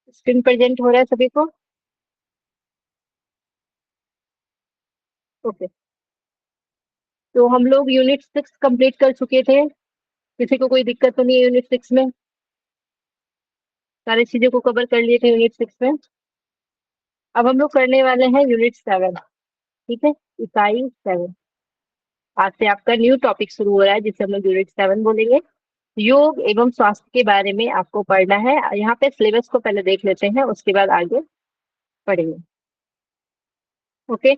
Screen present हो रहा है सभी को? ओके। तो हम लोग यूनिट 6 कंप्लीट कर चुके थे। किसी को कोई दिक्कत तो नहीं है यूनिट 6 में? सारी चीजों को कवर कर लिए थे यूनिट 6 में। अब हम लोग करने वाले हैं यूनिट 7। ठीक है, इकाई 7। आज से आपका न्यू टॉपिक शुरू हो रहा है जिसे हम लोग यूनिट 7 बोलेंगे। योग एवं स्वास्थ्य के बारे में आपको पढ़ना है। यहाँ पे सिलेबस को पहले देख लेते हैं, उसके बाद आगे पढ़ेंगे। ओके।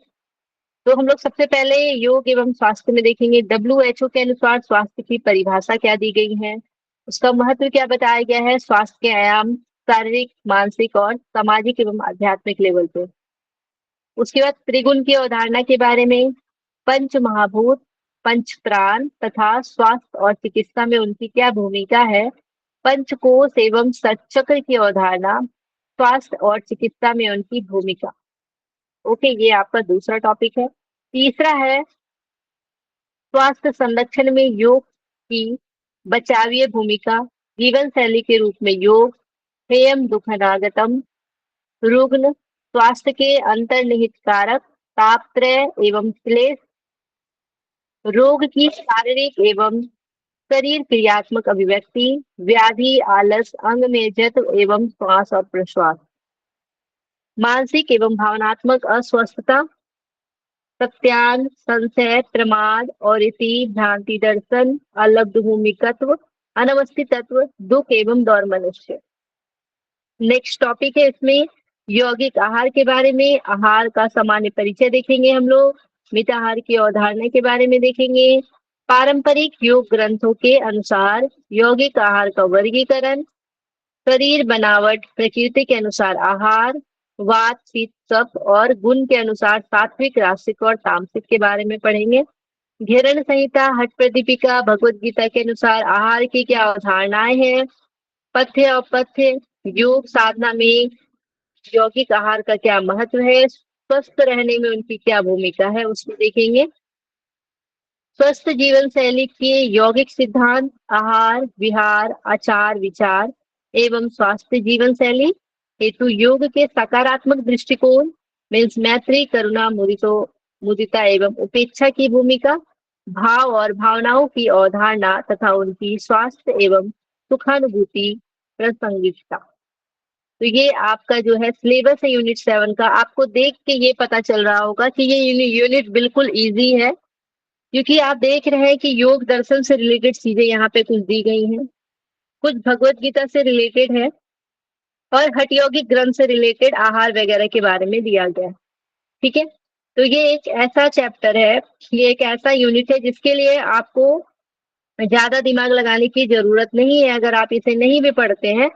तो हम लोग सबसे पहले योग एवं स्वास्थ्य में देखेंगे। WHO के अनुसार स्वास्थ्य की परिभाषा क्या दी गई है, उसका महत्व क्या बताया गया है, स्वास्थ्य के आयाम शारीरिक, मानसिक और सामाजिक एवं आध्यात्मिक लेवल पे। उसके बाद त्रिगुण की अवधारणा के बारे में, पंच महाभूत, पंच प्राण तथा स्वास्थ्य और चिकित्सा में उनकी क्या भूमिका है, पंचकोश एवं सचक्र की अवधारणा, स्वास्थ्य और चिकित्सा में उनकी भूमिका। ओके, ये आपका दूसरा टॉपिक है। तीसरा है स्वास्थ्य संरक्षण में योग की बचावीय भूमिका, जीवन शैली के रूप में योग, हेयम दुखनागतम, रुग्ण, स्वास्थ्य के अंतर्निहित कारक, तापत्रय एवं क्लेश, रोग की शारीरिक एवं शरीर क्रियात्मक अभिव्यक्ति, व्याधि, आलस, अंग में जत्व एवं श्वास और प्रश्वास, मानसिक एवं भावनात्मक अस्वस्थता, सत्यान, संशय, प्रमाद और इति, भ्रांति दर्शन, अलब्ध भूमिकत्व, अनवस्थित तत्व, दुख एवं दौर मनुष्य। नेक्स्ट टॉपिक है इसमें यौगिक आहार के बारे में। आहार का सामान्य परिचय देखेंगे हम लोग। मिताहार की अवधारणा के बारे में देखेंगे। पारंपरिक योग ग्रंथों के अनुसार यौगिक आहार का वर्गीकरण, शरीर बनावट प्रकृति के अनुसार आहार, वात पित्त कफ और गुण के अनुसार सात्विक, रासिक और तामसिक के बारे में पढ़ेंगे। घेरण संहिता, हठ प्रदीपिका, भगवत गीता के अनुसार आहार की क्या अवधारणाएं हैं, पथ्य अपथ्य, योग साधना में यौगिक आहार का क्या महत्व है, स्वस्थ रहने में उनकी क्या भूमिका है, उसको देखेंगे। स्वस्थ जीवन शैली के यौगिक सिद्धांत, आहार विहार आचार विचार एवं स्वास्थ्य जीवन शैली हेतु योग के सकारात्मक दृष्टिकोण, मीन्स मैत्री, करुणा, मुदिता एवं उपेक्षा की भूमिका, भाव और भावनाओं की अवधारणा तथा उनकी स्वास्थ्य एवं सुखानुभूति प्रासंगिकता। तो ये आपका जो है सिलेबस है यूनिट 7 का। आपको देख के ये पता चल रहा होगा कि ये यूनिट बिल्कुल इजी है, क्योंकि आप देख रहे हैं कि योग दर्शन से रिलेटेड चीजें यहाँ पे कुछ दी गई हैं, कुछ भगवत गीता से रिलेटेड है और हठ यौगिक ग्रंथ से रिलेटेड आहार वगैरह के बारे में दिया गया है। ठीक है, तो ये एक ऐसा चैप्टर है, ये एक ऐसा यूनिट है जिसके लिए आपको ज्यादा दिमाग लगाने की जरूरत नहीं है। अगर आप इसे नहीं भी पढ़ते हैं,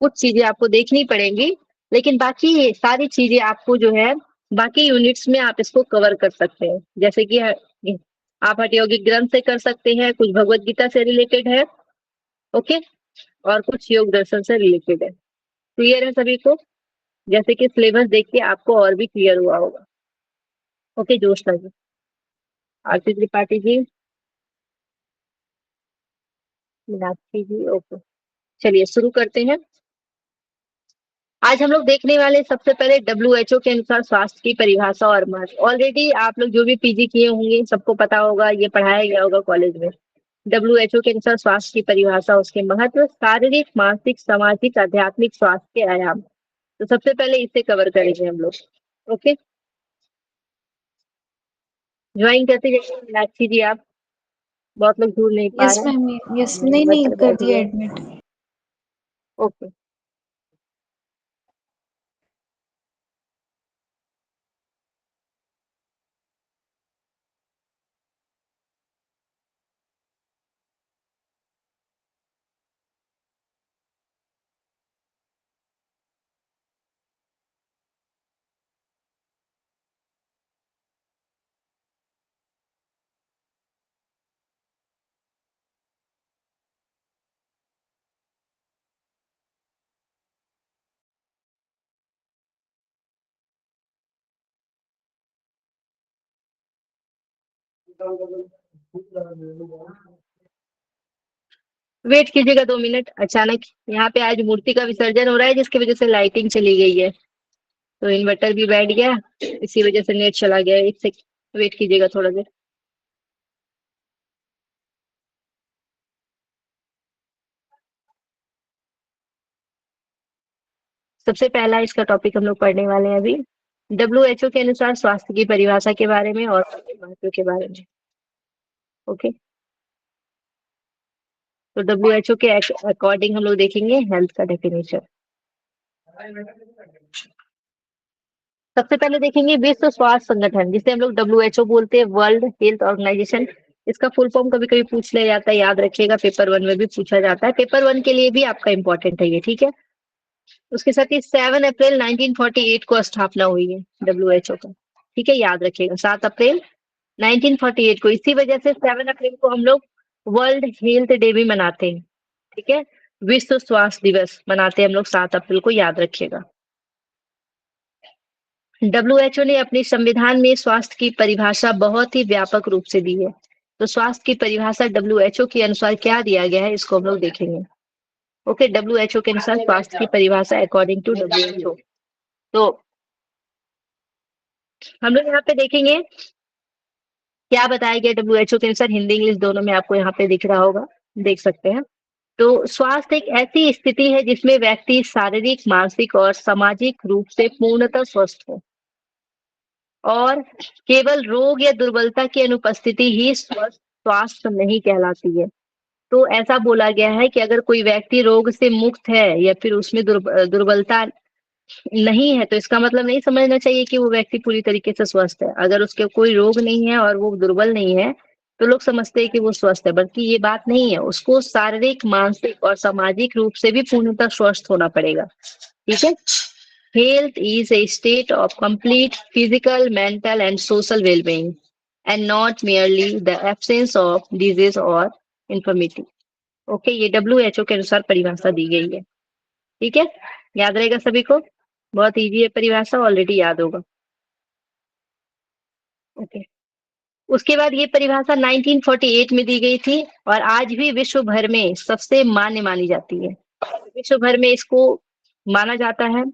कुछ चीजें आपको देखनी पड़ेंगी, लेकिन बाकी सारी चीजें आपको जो है बाकी यूनिट्स में आप इसको कवर कर सकते हैं। जैसे कि आप हठ यौगिक ग्रंथ से कर सकते हैं, कुछ भगवत गीता से रिलेटेड है, ओके, और कुछ योग दर्शन से रिलेटेड है। क्लियर है सभी को? जैसे कि सिलेबस देख के आपको और भी क्लियर हुआ होगा। ओके जोशना जी, आरती त्रिपाठी जी, मीनाक्षी जी, ओके। चलिए शुरू करते हैं। आज हम लोग देखने वाले सबसे पहले WHO के अनुसार स्वास्थ्य की परिभाषा और महत्व। ऑलरेडी आप लोग जो भी पीजी किए होंगे सबको पता होगा, ये पढ़ाया गया होगा कॉलेज में। WHO के अनुसार स्वास्थ्य की परिभाषा, उसके महत्व, शारीरिक, मानसिक, सामाजिक, आध्यात्मिक स्वास्थ्य के आयाम। तो सबसे पहले इसे कवर करेंगे हम लोग। ओके, ज्वाइन करते जाइए मीनाक्षी जी आप, बहुत लोग जुड़ नहीं पा यस रहे हैं। मैम, यस, मेरी नहीं बस कर बैठी दिया है। एडमिट। ओके, वेट कीजिएगा 2 मिनट। अचानक यहाँ पे आज मूर्ति का विसर्जन हो रहा है, जिसकी वजह से लाइटिंग चली गई है, तो इन्वर्टर भी बैठ गया, इसी वजह से नेट चला गया। एक सेकंड वेट कीजिएगा थोड़ा देर। सबसे पहला इसका टॉपिक हम लोग पढ़ने वाले हैं अभी, WHO के अनुसार स्वास्थ्य की परिभाषा के बारे में और उसके महत्व के बारे में। ओके, तो WHO के अकॉर्डिंग हम लोग देखेंगे हेल्थ का डेफिनेशन। सबसे पहले देखेंगे विश्व स्वास्थ्य संगठन, जिसे हम लोग WHO बोलते हैं, वर्ल्ड हेल्थ ऑर्गेनाइजेशन। इसका फुल फॉर्म कभी कभी पूछ लिया जाता है, याद रखिएगा, पेपर वन में भी पूछा जाता है, पेपर वन के लिए भी आपका इंपॉर्टेंट है ये, ठीक है। उसके साथ ही 7 अप्रैल 1948 को स्थापना हुई है WHO का, ठीक है, याद रखिएगा, 7 अप्रैल 1948 को। इसी वजह से 7 अप्रैल को हम लोग वर्ल्ड हेल्थ डे भी मनाते हैं, ठीक है। विश्व स्वास्थ्य दिवस मनाते हैं हम लोग 7 अप्रैल को, याद रखिएगा। WHO ने अपने संविधान में स्वास्थ्य की परिभाषा बहुत ही व्यापक रूप से दी है। तो स्वास्थ्य की परिभाषा WHO के अनुसार क्या दिया गया है, इसको हम लोग देखेंगे। ओके, WHO के अनुसार स्वास्थ्य की परिभाषा अकॉर्डिंग टू WHO। तो हम लोग यहाँ पे देखेंगे क्या बताया गया WHO के अनुसार, हिंदी इंग्लिश दोनों में आपको यहाँ पे दिख रहा होगा, देख सकते हैं। तो स्वास्थ्य एक ऐसी स्थिति है जिसमें व्यक्ति शारीरिक, मानसिक और सामाजिक रूप से पूर्णतः स्वस्थ हो, और केवल रोग या दुर्बलता की अनुपस्थिति ही स्वस्थ स्वास्थ्य नहीं कहलाती है। तो ऐसा बोला गया है कि अगर कोई व्यक्ति रोग से मुक्त है या फिर उसमें दुर्बलता नहीं है, तो इसका मतलब नहीं समझना चाहिए कि वो व्यक्ति पूरी तरीके से स्वस्थ है। अगर उसके कोई रोग नहीं है और वो दुर्बल नहीं है, तो लोग समझते हैं कि वो स्वस्थ है, बल्कि ये बात नहीं है। उसको शारीरिक, मानसिक और सामाजिक रूप से भी पूर्णतः स्वस्थ होना पड़ेगा, ठीक है। Health is a state of complete physical, mental, and social well-being, and not merely the absence of disease or infirmity. Okay, ये WHO के अनुसार परिभाषा दी गई है, ठीक है, याद रहेगा सभी को। बहुत इजी है परिभाषा, ऑलरेडी याद होगा। ओके, उसके बाद ये परिभाषा 1948 में दी गई थी, और आज भी विश्व भर में सबसे मान्य मानी जाती है। विश्व भर में इसको माना जाता है,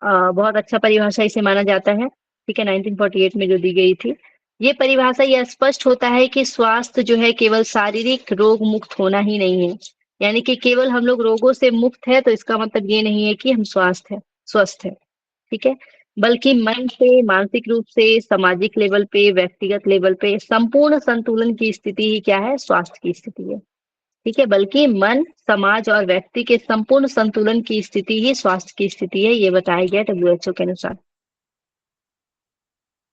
बहुत अच्छा परिभाषा इसे माना जाता है, ठीक है, 1948 में जो दी गई थी। ये परिभाषा यह स्पष्ट होता है कि स्वास्थ्य जो है केवल शारीरिक रोग मुक्त होना ही नहीं है। यानी कि केवल हम लोग रोगों से मुक्त है, तो इसका मतलब ये नहीं है कि हम स्वस्थ है, ठीक है। बल्कि मन से, मानसिक रूप से, सामाजिक लेवल पे, व्यक्तिगत लेवल पे संपूर्ण संतुलन की स्थिति ही क्या है, स्वास्थ्य की स्थिति है, ठीक है। बल्कि मन, समाज और व्यक्ति के संपूर्ण संतुलन की स्थिति ही स्वास्थ्य की स्थिति है, ये बताया गया WHO के अनुसार।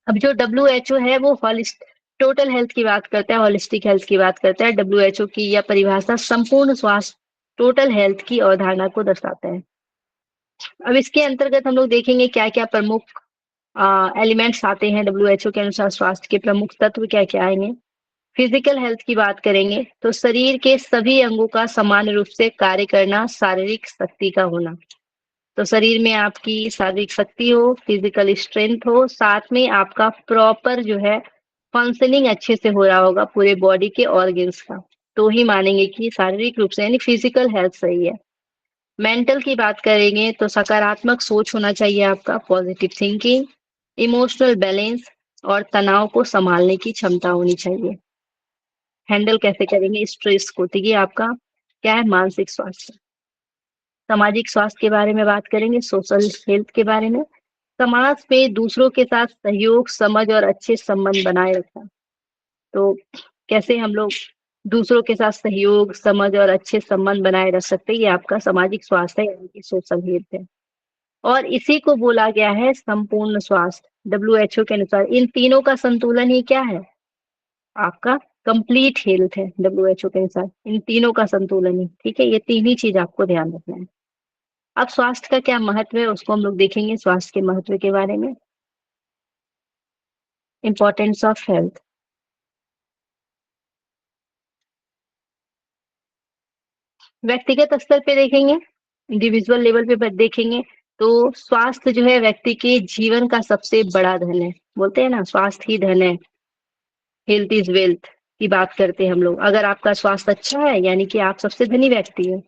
अब जो WHO है वो टोटल हेल्थ की बात करता है, होलिस्टिक हेल्थ की बात करता है। WHO की यह परिभाषा संपूर्ण स्वास्थ्य, टोटल हेल्थ की अवधारणा को दर्शाता है। अब इसके अंतर्गत हम लोग देखेंगे क्या क्या प्रमुख एलिमेंट्स आते हैं WHO के अनुसार, स्वास्थ्य के प्रमुख तत्व क्या क्या आएंगे। फिजिकल हेल्थ की बात करेंगे तो शरीर के सभी अंगों का समान रूप से कार्य करना, शारीरिक शक्ति का होना। तो शरीर में आपकी शारीरिक शक्ति हो, फिजिकल स्ट्रेंथ हो, साथ में आपका प्रॉपर जो है फंक्शनिंग अच्छे से हो रहा होगा पूरे बॉडी के ऑर्गन्स का, तो ही मानेंगे कि शारीरिक रूप से यानी फिजिकल हेल्थ सही है। मेंटल की बात करेंगे तो सकारात्मक सोच होना चाहिए आपका, पॉजिटिव थिंकिंग, इमोशनल बैलेंस और तनाव को संभालने की क्षमता होनी चाहिए। हैंडल कैसे करेंगे स्ट्रेस को, तो ये आपका क्या है, मानसिक स्वास्थ्य। सामाजिक स्वास्थ्य के बारे में बात करेंगे, सोशल हेल्थ के बारे में, समाज में दूसरों के साथ सहयोग, समझ और अच्छे संबंध बनाए रखना। तो कैसे हम लोग दूसरों के साथ सहयोग, समझ और अच्छे संबंध बनाए रख सकते हैं, ये आपका सामाजिक स्वास्थ्य है, यानी कि सोशल हेल्थ है। और इसी को बोला गया है संपूर्ण स्वास्थ्य। WHO के अनुसार इन तीनों का संतुलन ही क्या है, आपका कंप्लीट हेल्थ है। WHO के अनुसार इन तीनों का संतुलन ही, ठीक है, ये तीन ही चीज आपको ध्यान रखना है। अब स्वास्थ्य का क्या महत्व है उसको हम लोग देखेंगे, स्वास्थ्य के महत्व के बारे में। इंपॉर्टेंस ऑफ हेल्थ, व्यक्तिगत स्तर पे देखेंगे, इंडिविजुअल लेवल पे देखेंगे, तो स्वास्थ्य जो है व्यक्ति के जीवन का सबसे बड़ा धन है। बोलते हैं ना, स्वास्थ्य ही धन है, हेल्थ इज वेल्थ, की बात करते हैं हम लोग, अगर आपका स्वास्थ्य अच्छा है यानी कि आप सबसे धनी व्यक्ति है।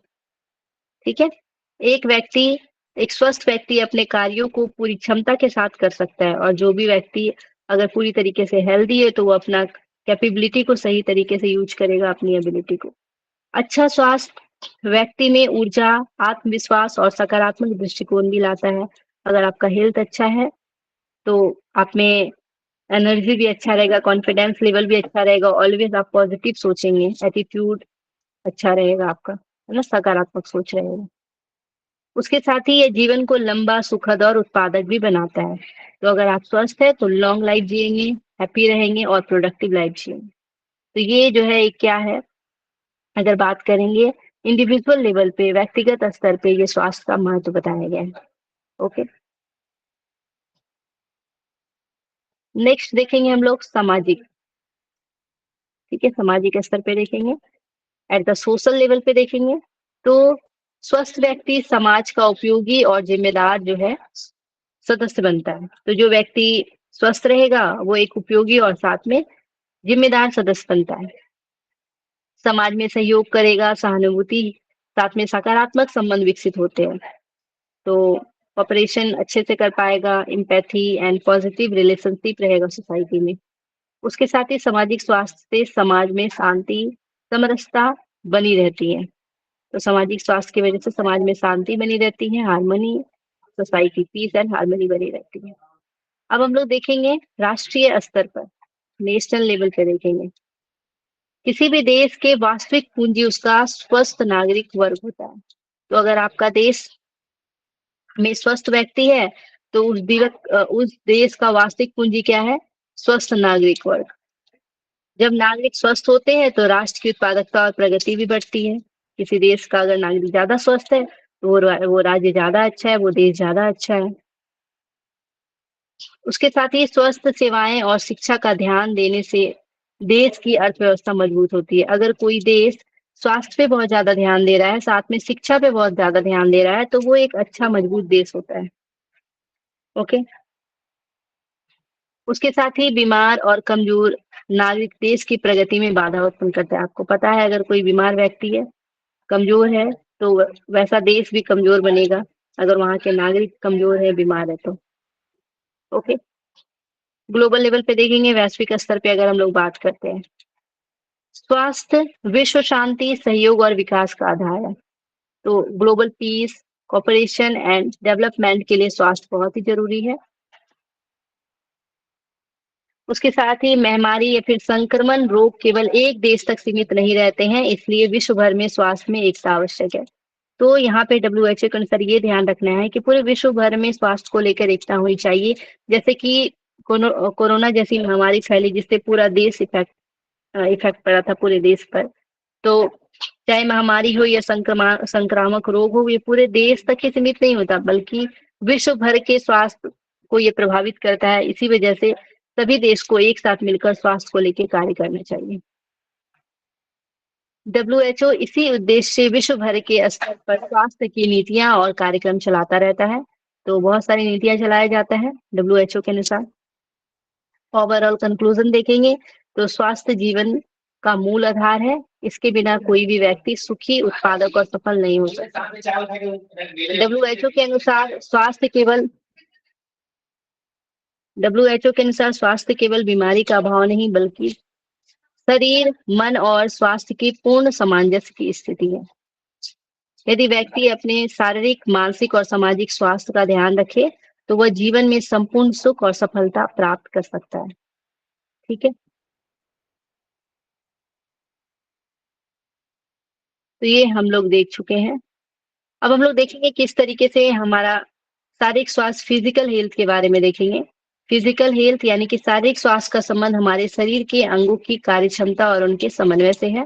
ठीक है। एक व्यक्ति एक स्वस्थ व्यक्ति अपने कार्यों को पूरी क्षमता के साथ कर सकता है, और जो भी व्यक्ति अगर पूरी तरीके से हेल्दी है तो वो अपना कैपेबिलिटी को सही तरीके से यूज करेगा, अपनी एबिलिटी को। अच्छा स्वास्थ्य व्यक्ति में ऊर्जा, आत्मविश्वास और सकारात्मक दृष्टिकोण भी लाता है। अगर आपका हेल्थ अच्छा है तो आप में एनर्जी भी अच्छा रहेगा, कॉन्फिडेंस लेवल भी अच्छा रहेगा, ऑलवेज आप पॉजिटिव सोचेंगे, एटीट्यूड अच्छा रहेगा आपका, है ना, सकारात्मक सोच रहेगा। उसके साथ ही ये जीवन को लंबा, सुखद और उत्पादक भी बनाता है। तो अगर आप स्वस्थ हैं तो लॉन्ग लाइफ जिएंगे, हैप्पी रहेंगे और प्रोडक्टिव लाइफ जिएंगे। तो ये जो है एक क्या है, अगर बात करेंगे इंडिविजुअल लेवल पे, व्यक्तिगत स्तर पे ये स्वास्थ्य का महत्व बताया गया है। ओके, नेक्स्ट देखेंगे हम लोग सामाजिक। ठीक है, सामाजिक स्तर पे देखेंगे, एट द सोशल लेवल पे देखेंगे। तो स्वस्थ व्यक्ति समाज का उपयोगी और जिम्मेदार जो है सदस्य बनता है। तो जो व्यक्ति स्वस्थ रहेगा वो एक उपयोगी और साथ में जिम्मेदार सदस्य बनता है, समाज में सहयोग करेगा, सहानुभूति, साथ में सकारात्मक संबंध विकसित होते हैं। तो ऑपरेशन अच्छे से कर पाएगा, एम्पैथी एंड पॉजिटिव रिलेशनशिप रहेगा सोसाइटी में। उसके साथ ही सामाजिक स्वास्थ्य से समाज में शांति, समरसता बनी रहती है। तो सामाजिक स्वास्थ्य की वजह से समाज में शांति बनी रहती है, harmony, society peace and harmony बनी रहती है। अब हम लोग देखेंगे राष्ट्रीय स्तर पर, नेशनल लेवल पे देखेंगे। किसी भी देश के वास्तविक पूंजी उसका स्वस्थ नागरिक वर्ग होता है। तो अगर आपका देश में स्वस्थ व्यक्ति है तो उस देश का वास्तविक पूंजी क्या है? स्वस्थ नागरिक वर्ग। जब नागरिक स्वस्थ होते हैं तो राष्ट्र की उत्पादकता और प्रगति भी बढ़ती है। किसी देश का अगर नागरिक ज्यादा स्वस्थ है तो वो राज्य ज्यादा अच्छा है, वो देश ज्यादा अच्छा है। उसके साथ ही स्वस्थ सेवाएं और शिक्षा का ध्यान देने से देश की अर्थव्यवस्था मजबूत होती है। अगर कोई देश स्वास्थ्य पे बहुत ज्यादा ध्यान दे रहा है, साथ में शिक्षा पे बहुत ज्यादा ध्यान दे रहा है, तो वो एक अच्छा मजबूत देश होता है। ओके। उसके साथ ही बीमार और कमजोर नागरिक देश की प्रगति में बाधा उत्पन्न करता है। आपको पता है अगर कोई बीमार व्यक्ति है, कमजोर है, तो वैसा देश भी कमजोर बनेगा, अगर वहां के नागरिक कमजोर है, बीमार है तो। ओके। ग्लोबल लेवल पे देखेंगे, वैश्विक स्तर पे अगर हम लोग बात करते हैं, स्वास्थ्य विश्व शांति, सहयोग और विकास का आधार है। तो global piece, cooperation and development के लिए स्वास्थ्य बहुत ही जरूरी है। उसके साथ ही महामारी या फिर संक्रमण रोग केवल एक देश तक सीमित नहीं रहते हैं, इसलिए विश्व भर में स्वास्थ्य में एकता आवश्यक है। तो यहाँ पे डब्ल्यूएचओ के अनुसार ये ध्यान रखना है कि पूरे विश्व भर में स्वास्थ्य को लेकर एकता होनी चाहिए। जैसे कि कोरोना जैसी महामारी फैली जिससे पूरा देश इफेक्ट पड़ा था पूरे देश पर। तो चाहे महामारी हो या संक्रामक रोग हो, ये पूरे देश तक ही सीमित नहीं होता, बल्कि विश्व भर के स्वास्थ्य को ये प्रभावित करता है। इसी वजह से सभी देश को एक साथ मिलकर स्वास्थ्य को लेकर कार्य करना चाहिए। डब्ल्यूएचओ इसी उद्देश्य से विश्व भर के स्तर पर स्वास्थ्य की नीतियां और कार्यक्रम चलाता रहता है। तो बहुत सारी नीतियां चलाया जाता है डब्ल्यूएचओ के अनुसार। ओवरऑल कंक्लूजन देखेंगे तो स्वास्थ्य जीवन का मूल आधार है। इसके बिना कोई भी व्यक्ति सुखी, उत्पादक और सफल नहीं हो सकता। डब्ल्यूएचओ के अनुसार स्वास्थ्य केवल बीमारी का अभाव नहीं, बल्कि शरीर, मन और स्वास्थ्य की पूर्ण सामंजस्य की स्थिति है। यदि व्यक्ति अपने शारीरिक, मानसिक और सामाजिक स्वास्थ्य का ध्यान रखे तो वह जीवन में संपूर्ण सुख और सफलता प्राप्त कर सकता है। ठीक है, तो ये हम लोग देख चुके हैं। अब हम लोग देखेंगे किस तरीके से हमारा शारीरिक स्वास्थ्य, फिजिकल हेल्थ के बारे में देखेंगे। फिजिकल हेल्थ यानी कि शारीरिक स्वास्थ्य का संबंध हमारे शरीर के अंगों की कार्य क्षमता और उनके समन्वय से है।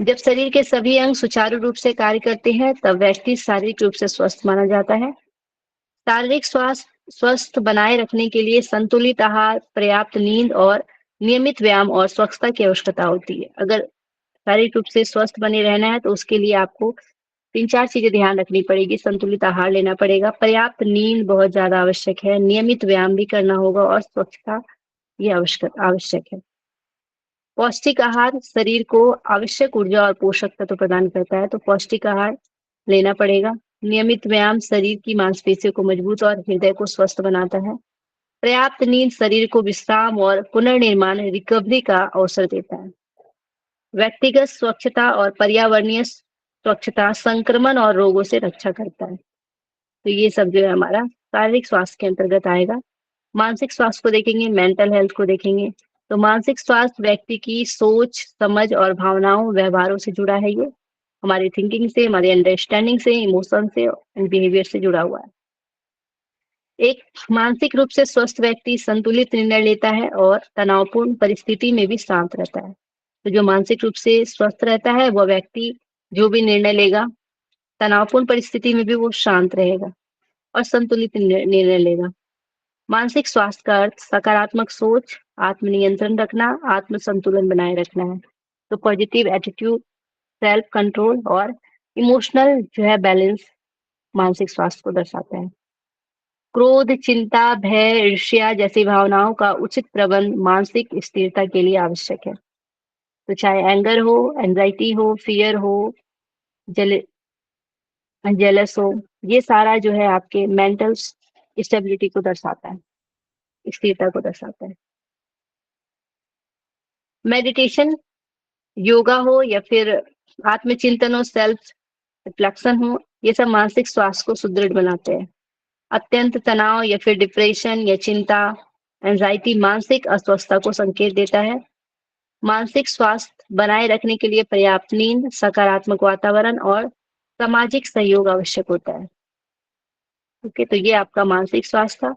जब शरीर के सभी अंग सुचारू रूप से कार्य करते हैं तब व्यक्ति शारीरिक रूप से स्वस्थ माना जाता है। शारीरिक स्वास्थ्य स्वस्थ बनाए रखने के लिए संतुलित आहार, पर्याप्त नींद और नियमित व्यायाम और स्वच्छता की आवश्यकता होती है। अगर शारीरिक रूप से स्वस्थ बने रहना है तो उसके लिए आपको 3-4 चीजें ध्यान रखनी पड़ेगी। संतुलित आहार लेना पड़ेगा, पर्याप्त नींद बहुत ज्यादा आवश्यक है, नियमित व्यायाम भी करना होगा और स्वच्छता ये आवश्यक आवश्यक है। पौष्टिक आहार शरीर को आवश्यक ऊर्जा और पोषक तत्व प्रदान करता है, तो पौष्टिक आहार लेना पड़ेगा। नियमित व्यायाम शरीर की मांसपेशियों को मजबूत और हृदय को स्वस्थ बनाता है। पर्याप्त नींद शरीर को विश्राम और पुनर्निर्माण रिकवरी का अवसर देता है। व्यक्तिगत स्वच्छता और पर्यावरणीय स्वच्छता संक्रमण और रोगों से रक्षा करता है। तो ये सब जो है हमारा शारीरिक स्वास्थ्य के अंतर्गत आएगा। मानसिक स्वास्थ्य को देखेंगे, मेंटल हेल्थ को देखेंगे। तो मानसिक स्वास्थ्य व्यक्ति की सोच, समझ और भावनाओं, व्यवहारों से जुड़ा है ये। हमारी थिंकिंग से, हमारी अंडरस्टैंडिंग से, इमोशन से एंड बिहेवियर से जुड़ा हुआ है। एक मानसिक रूप से स्वस्थ व्यक्ति संतुलित निर्णय लेता है और तनावपूर्ण परिस्थिति में भी शांत रहता है। तो जो मानसिक रूप से स्वस्थ रहता है, वह व्यक्ति जो भी निर्णय लेगा, तनावपूर्ण परिस्थिति में भी वो शांत रहेगा और संतुलित निर्णय लेगा। मानसिक स्वास्थ्य का अर्थ सकारात्मक सोच, आत्मनियंत्रण रखना, आत्म संतुलन बनाए रखना है। तो पॉजिटिव एटीट्यूड, सेल्फ कंट्रोल और इमोशनल जो है बैलेंस मानसिक स्वास्थ्य को दर्शाता है। क्रोध, चिंता, भय, ईर्ष्या जैसी भावनाओं का उचित प्रबंधन मानसिक स्थिरता के लिए आवश्यक है। तो चाहे एंगर हो, एंजाइटी हो, फियर हो, जेल जेलस हो, ये सारा जो है आपके मेंटल स्टेबिलिटी को दर्शाता है, स्थिरता को दर्शाता है। मेडिटेशन, योगा हो या फिर आत्मचिंतन हो, सेल्फ रिफ्लेक्शन हो, ये सब मानसिक स्वास्थ्य को सुदृढ़ बनाते हैं। अत्यंत तनाव या फिर डिप्रेशन या चिंता, एंजाइटी मानसिक अस्वस्थता को संकेत देता है। मानसिक स्वास्थ्य बनाए रखने के लिए पर्याप्त नींद, सकारात्मक वातावरण और सामाजिक सहयोग आवश्यक होता है। ओके, तो ये आपका मानसिक स्वास्थ्य था।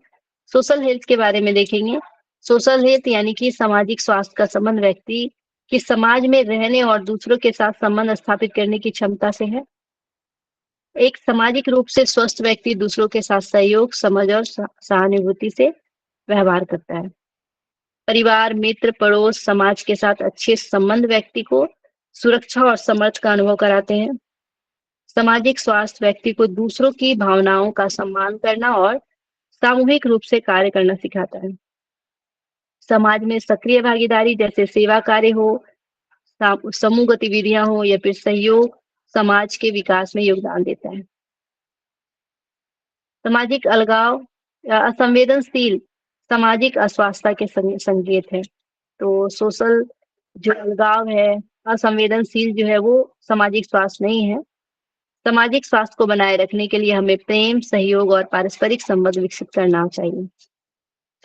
सोशल हेल्थ के बारे में देखेंगे। सोशल हेल्थ यानी कि सामाजिक स्वास्थ्य का संबंध व्यक्ति की समाज में रहने और दूसरों के साथ संबंध स्थापित करने की क्षमता से है। एक सामाजिक रूप से स्वस्थ व्यक्ति दूसरों के साथ सहयोग, समझ और सहानुभूति से व्यवहार करता है। परिवार, मित्र, पड़ोस, समाज के साथ अच्छे संबंध व्यक्ति को सुरक्षा और समर्थ का अनुभव कराते हैं। सामाजिक स्वास्थ्य व्यक्ति को दूसरों की भावनाओं का सम्मान करना और सामूहिक रूप से कार्य करना सिखाता है। समाज में सक्रिय भागीदारी जैसे सेवा कार्य हो, समूह गतिविधियां हो या फिर सहयोग समाज के विकास में योगदान देता है। सामाजिक अलगाव या असंवेदनशील सामाजिक अस्वस्थता के संकेत है। तो सोशल जो अलगाव है, असंवेदनशील जो है वो सामाजिक स्वास्थ्य नहीं है। सामाजिक स्वास्थ्य को बनाए रखने के लिए हमें प्रेम, सहयोग और पारस्परिक संबंध विकसित करना चाहिए।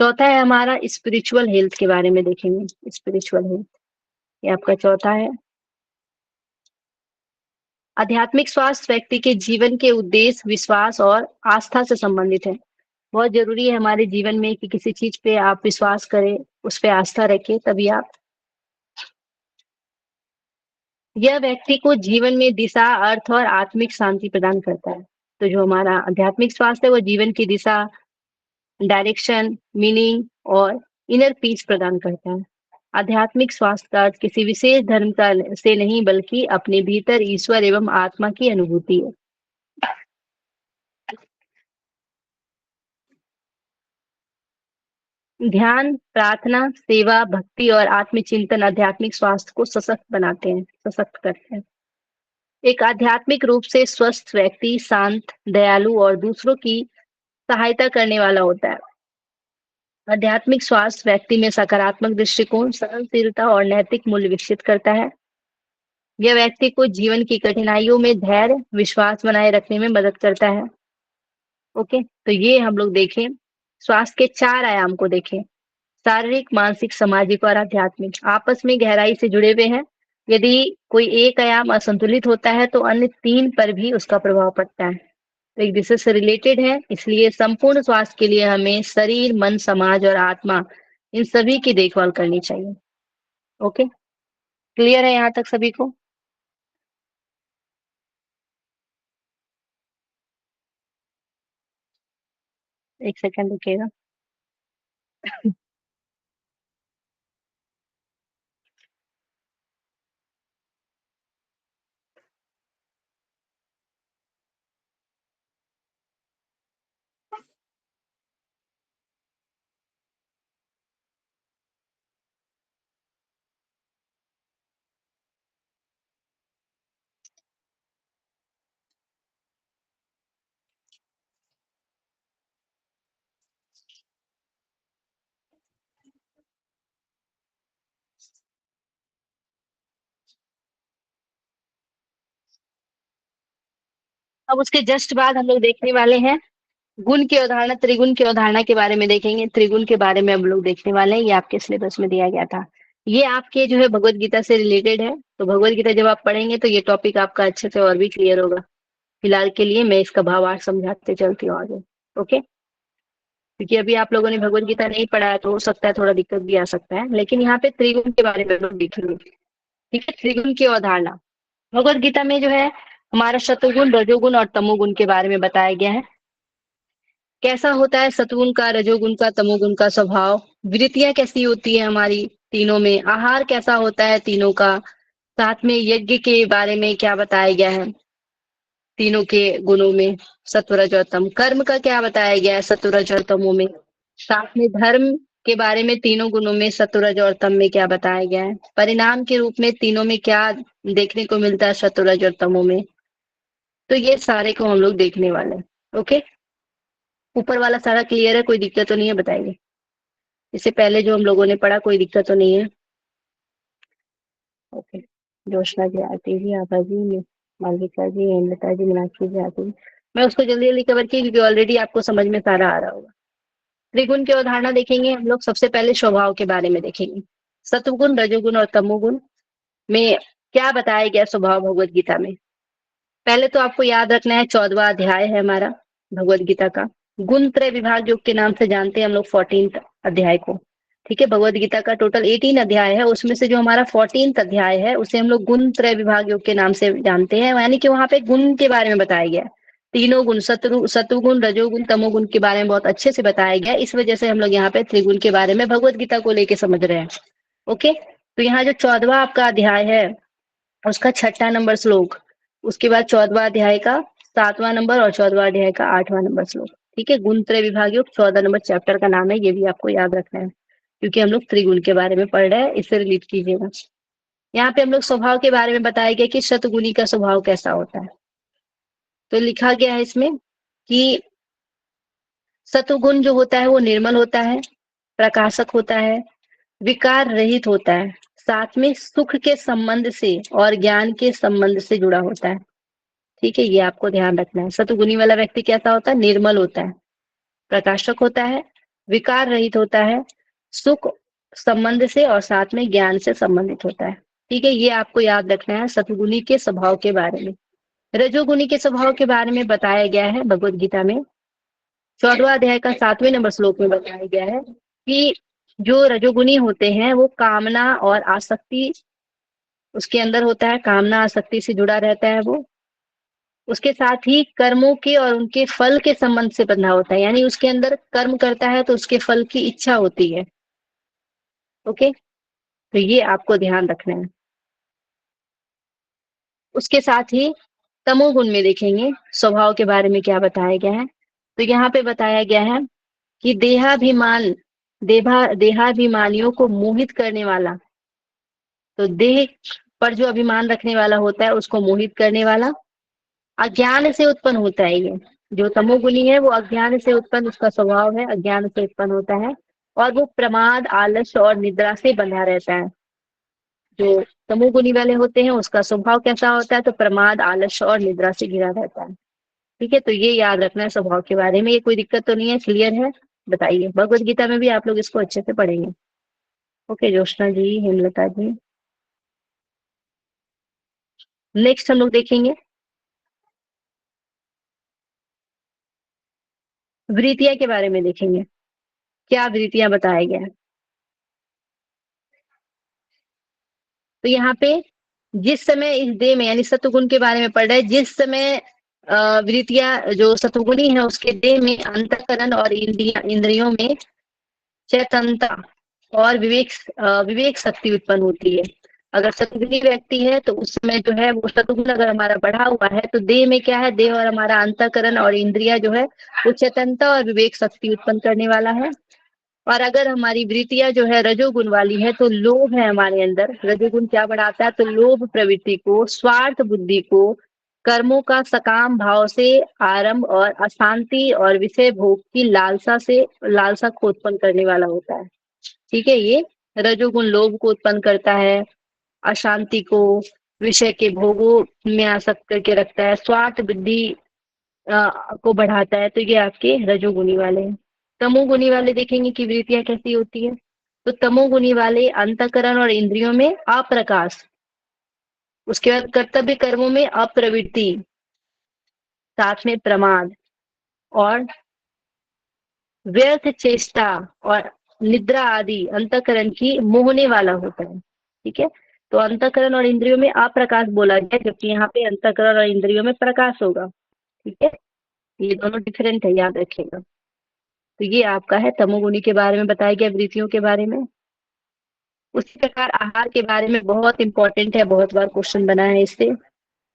चौथा है हमारा स्पिरिचुअल हेल्थ के बारे में देखेंगे। स्पिरिचुअल हेल्थ ये आपका चौथा है। आध्यात्मिक स्वास्थ्य व्यक्ति के जीवन के उद्देश्य, विश्वास और आस्था से संबंधित है। बहुत जरूरी है हमारे जीवन में कि किसी चीज पे आप विश्वास करें, उस पे आस्था रखें, तभी आप यह व्यक्ति को जीवन में दिशा, अर्थ और आत्मिक शांति प्रदान करता है। तो जो हमारा आध्यात्मिक स्वास्थ्य है वो जीवन की दिशा, डायरेक्शन, मीनिंग और इनर पीस प्रदान करता है। आध्यात्मिक स्वास्थ्य का अर्थ किसी विशेष धर्म का से नहीं बल्कि अपने भीतर ईश्वर एवं आत्मा की अनुभूति है। ध्यान, प्रार्थना, सेवा, भक्ति और आत्मचिंतन आध्यात्मिक स्वास्थ्य को सशक्त बनाते हैं, सशक्त करते हैं। एक आध्यात्मिक रूप से स्वस्थ व्यक्ति शांत, दयालु और दूसरों की सहायता करने वाला होता है। आध्यात्मिक स्वास्थ्य व्यक्ति में सकारात्मक दृष्टिकोण, सहनशीलता और नैतिक मूल्य विकसित करता है। यह व्यक्ति को जीवन की कठिनाइयों में धैर्य, विश्वास बनाए रखने में मदद करता है। ओके, तो ये हम लोग देखें, स्वास्थ्य के 4 आयाम को देखें। शारीरिक, मानसिक, सामाजिक और आध्यात्मिक आपस में गहराई से जुड़े हुए हैं। यदि कोई एक आयाम असंतुलित होता है तो अन्य 3 पर भी उसका प्रभाव पड़ता है। तो एक दूसरे से रिलेटेड है, इसलिए संपूर्ण स्वास्थ्य के लिए हमें शरीर, मन, समाज और आत्मा इन सभी की देखभाल करनी चाहिए। ओके, क्लियर है यहाँ तक सभी को? एक सेकंड रुकिएगा। अब उसके जस्ट बाद हम लोग देखने वाले हैं गुण की अवधारणा, त्रिगुण की अवधारणा के बारे में देखेंगे। त्रिगुण के बारे में हम लोग देखने वाले हैं, ये आपके सिलेबस में दिया गया था। ये आपके जो है भगवत गीता से रिलेटेड है, तो भगवत गीता जब आप पढ़ेंगे तो ये टॉपिक आपका अच्छे से और भी क्लियर होगा। फिलहाल के लिए मैं इसका भावार्थ समझाते चलती हूँ आगे। ओके, क्योंकि अभी आप लोगों ने भगवत गीता नहीं पढ़ा है तो हो सकता है थोड़ा दिक्कत भी आ सकता है, लेकिन यहाँ पे त्रिगुण के बारे में हम लोग देखेंगे। ठीक है, त्रिगुण की अवधारणा भगवत गीता में जो है हमारा सतोगुण, रजोगुण और तमोगुण के बारे में बताया गया है। कैसा होता है सतुगुण का, रजोगुण का, तमोगुण का स्वभाव, वृत्तियां कैसी होती है हमारी तीनों में, आहार कैसा होता है तीनों का, साथ में यज्ञ के बारे में क्या बताया गया है तीनों के गुणों में, सत्व रज और तम, कर्म का क्या बताया गया है सत्व रज और तमों में, साथ में धर्म के बारे में तीनों गुणों में सत्व रज और तम में क्या बताया गया है, परिणाम के रूप में तीनों में क्या देखने को मिलता है सत्व रज और तमों में। तो ये सारे को हम लोग देखने वाले हैं। ओके, ऊपर वाला सारा क्लियर है, कोई दिक्कत तो नहीं है, बताइए। इससे पहले जो हम लोगों ने पढ़ा कोई दिक्कत तो नहीं है। ओके, जोशना जी, आरती जी, आभा जी, मालविका जी, हेमलता जी, मीनाक्षी जी, आरती जी, मैं उसको जल्दी जल्दी कवर की क्योंकि ऑलरेडी आपको समझ में सारा आ रहा होगा। त्रिगुण की अवधारणा देखेंगे हम लोग। सबसे पहले स्वभाव के बारे में देखेंगे, सत्वगुण, रजोगुण और तमोगुण में क्या बताया गया स्वभाव भगवत गीता में। पहले तो आपको याद रखना है 14वां अध्याय है हमारा भगवत गीता का, गुण त्रय विभाग योग के नाम से जानते हैं हम लोग 14th अध्याय को। ठीक है, भगवत गीता का टोटल 18 अध्याय है, उसमें से जो हमारा 14th अध्याय है उसे हम लोग गुण त्रय विभाग योग के नाम से जानते हैं, यानी कि वहां पे गुण के बारे में बताया गया है। तीनों गुण, सत्वगुण, रजोगुण, तमोगुण के बारे में बहुत अच्छे से बताया गया है। इस वजह से हम लोग यहाँ पे त्रिगुण के बारे में भगवत गीता को लेके समझ रहे हैं। ओके, तो यहाँ जो 14वां आपका अध्याय है उसका 6ठा नंबर श्लोक, उसके बाद 14वां अध्याय का 7वां नंबर और 14वां अध्याय का 8वां नंबर श्लोक। ठीक है, गुण त्रय विभाग योग 14 नंबर चैप्टर का नाम है, ये भी आपको याद रखना है क्योंकि हम लोग त्रिगुण के बारे में पढ़ रहे हैं, इससे रिलेट कीजिएगा। यहाँ पे हम लोग स्वभाव के बारे में बताया गया कि शतगुणी का स्वभाव कैसा होता है। तो लिखा गया है इसमें कि सतुगुण जो होता है वो निर्मल होता है, प्रकाशक होता है, विकार रहित होता है, साथ में सुख के संबंध से और ज्ञान के संबंध से जुड़ा होता है। ठीक है, ये आपको ध्यान रखना है। सतुगुणी वाला व्यक्ति कैसा होता है, निर्मल होता है, प्रकाशक होता है, विकार रहित होता है, सुख संबंध से और साथ में ज्ञान से संबंधित होता है। ठीक है, ये आपको याद रखना है सतुगुणी के स्वभाव के बारे में। रजोगुणी के स्वभाव के बारे में बताया गया है भगवत गीता में 14वां अध्याय का 7वें नंबर श्लोक में बताया गया है कि जो रजोगुणी होते हैं वो कामना और आसक्ति उसके अंदर होता है, कामना आसक्ति से जुड़ा रहता है वो, उसके साथ ही कर्मों के और उनके फल के संबंध से बंधा होता है, यानी उसके अंदर कर्म करता है तो उसके फल की इच्छा होती है। ओके, तो ये आपको ध्यान रखना है। उसके साथ ही तमोगुण में देखेंगे स्वभाव के बारे में क्या बताया गया है। तो यहाँ पे बताया गया है कि देहाभिमानियों को मोहित करने वाला, तो देह पर जो अभिमान रखने वाला होता है उसको मोहित करने वाला, अज्ञान से उत्पन्न होता है। ये जो तमोगुणी है वो अज्ञान से उत्पन्न, उसका स्वभाव है अज्ञान से उत्पन्न होता है, और वो प्रमाद, आलस्य और निद्रा से बंधा रहता है। जो तमोगुणी वाले होते हैं उसका स्वभाव कैसा होता है, तो प्रमाद, आलस्य और निद्रा से घिरा रहता है। ठीक है, तो ये याद रखना है स्वभाव के बारे में। ये कोई दिक्कत तो नहीं है, क्लियर है, बताइए। भगवत गीता में भी आप लोग इसको अच्छे से पढ़ेंगे। ओके, ज्योत्सना जी, हेमलता जी, नेक्स्ट हम लोग देखेंगे वृत्तियां के बारे में देखेंगे, क्या वृत्तियां बताया गया है। तो यहाँ पे जिस समय इस देह में, यानी सत्वगुण के बारे में पढ़ रहे हैं, जिस समय वृत्तियां जो सत्वगुणी है उसके देह में अंतःकरण और इंद्रियों में चेतनता और विवेक शक्ति उत्पन्न होती है। अगर सत्वगुणी व्यक्ति है तो उस समय जो है वो सत्वगुण अगर हमारा बढ़ा हुआ है तो देह में क्या है, देह और हमारा अंतःकरण और इंद्रिया जो है वो चेतनता और विवेक शक्ति उत्पन्न करने वाला है। और अगर हमारी वृत्तियां जो है रजोगुण वाली है तो लोभ है हमारे अंदर, रजोगुण क्या बढ़ाता है, तो लोभ प्रवृत्ति को, स्वार्थ बुद्धि को, कर्मों का सकाम भाव से आरंभ और अशांति और विषय भोग की लालसा को उत्पन्न करने वाला होता है। ठीक है, ये रजोगुण लोभ को उत्पन्न करता है, अशांति को, विषय के भोगों में आसक्त करके रखता है, स्वार्थ बुद्धि को बढ़ाता है, तो ये आपके रजोगुनी वाले हैं। तमोगुनी वाले देखेंगे कि वृत्तियां कैसी होती है। तो तमोगुनी वाले अंतःकरण और इंद्रियों में अप्रकाश, उसके बाद कर्तव्य कर्मों में अप्रवृत्ति, साथ में प्रमाद और व्यर्थ चेष्टा और निद्रा आदि अंतःकरण की मोहने वाला होता है। ठीक है, तो अंतःकरण और इंद्रियों में अप्रकाश बोला गया, जबकि यहाँ पे अंतःकरण और इंद्रियों में प्रकाश होगा। ठीक है, ये दोनों डिफरेंट है, याद रखिएगा। तो ये आपका है तमोगुनी के बारे में बताया गया, वृत्तियों के बारे में। उसी प्रकार आहार के बारे में बहुत इंपॉर्टेंट है, बहुत बार क्वेश्चन बना है इससे।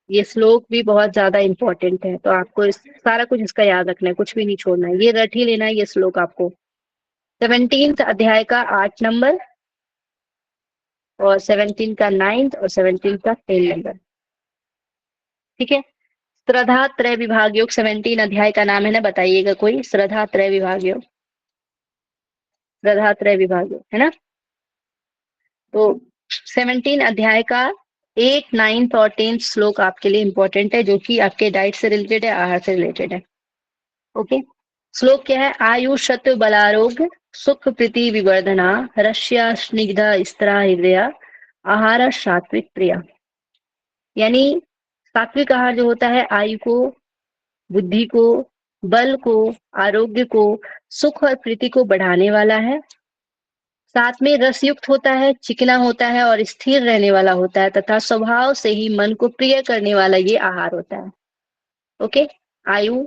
ये श्लोक भी बहुत ज्यादा इंपॉर्टेंट है, तो आपको सारा कुछ इसका याद रखना है, कुछ भी नहीं छोड़ना है, ये रट ही लेना है ये श्लोक आपको। 17th अध्याय का 8 नंबर, और 17 का 9th, और 17 का 10 नंबर। ठीक है, श्रद्धा त्रय विभाग योग 17 अध्याय का नाम है ना, बताइएगा कोई। श्रद्धा त्रय विभाग योग, श्रद्धा त्रय विभाग योग है ना। तो 17 अध्याय का 8, 9th और 10th श्लोक आपके लिए इंपॉर्टेंट है, जो कि आपके डाइट से रिलेटेड है, आहार से रिलेटेड है। ओके, श्लोक क्या है? आयु शत बलारोग्य सुख प्रीति विवर्धना रस्या स्निग्धा स्त्रा हृदया आहार सात्विक प्रिया। यानी सात्विक आहार जो होता है, आयु को, बुद्धि को, बल को, आरोग्य को, सुख और प्रीति को बढ़ाने वाला है। साथ में रसयुक्त होता है, चिकना होता है और स्थिर रहने वाला होता है, तथा स्वभाव से ही मन को प्रिय करने वाला ये आहार होता है। ओके, आयु,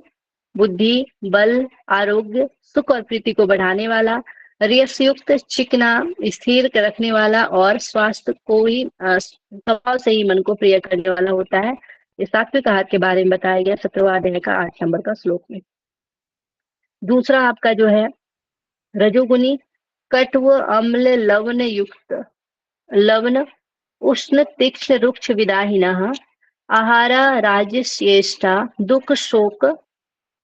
बुद्धि, बल, आरोग्य, सुख और प्रीति को बढ़ाने वाला, रसयुक्त, चिकना, स्थिर रखने वाला और स्वास्थ्य को ही स्वभाव से ही मन को प्रिय करने वाला होता है। ये सात्विक आहार के बारे में बताया गया 17वां अध्याय का 8 नंबर का श्लोक में। दूसरा आपका जो है रजोगुनी, कट्व अम्ल लवण युक्त, लवण उष्ण तीक्ष्ण रुक्ष विदाहिनः आहारा राजश्रेष्ठा दुख शोक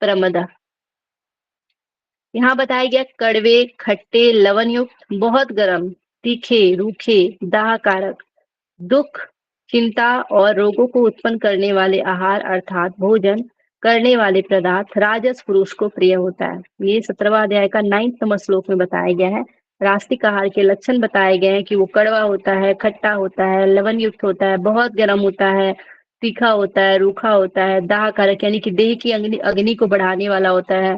प्रमदा। यहाँ बताया गया कड़वे, खट्टे, लवण युक्त, बहुत गर्म, तीखे, रूखे, दाहकारक, दुख, चिंता और रोगों को उत्पन्न करने वाले आहार अर्थात भोजन करने वाले पदार्थ राजस पुरुष को प्रिय होता है। ये 17वां अध्याय का 9th नंबर श्लोक में बताया गया है। रास्तिक आहार के लक्षण बताए गए हैं कि वो कड़वा होता है, खट्टा होता है, लवण युक्त होता है, बहुत गर्म होता है, तीखा होता है, रूखा होता है, दाहकारक यानी कि देह की अग्नि अग्नि को बढ़ाने वाला होता है,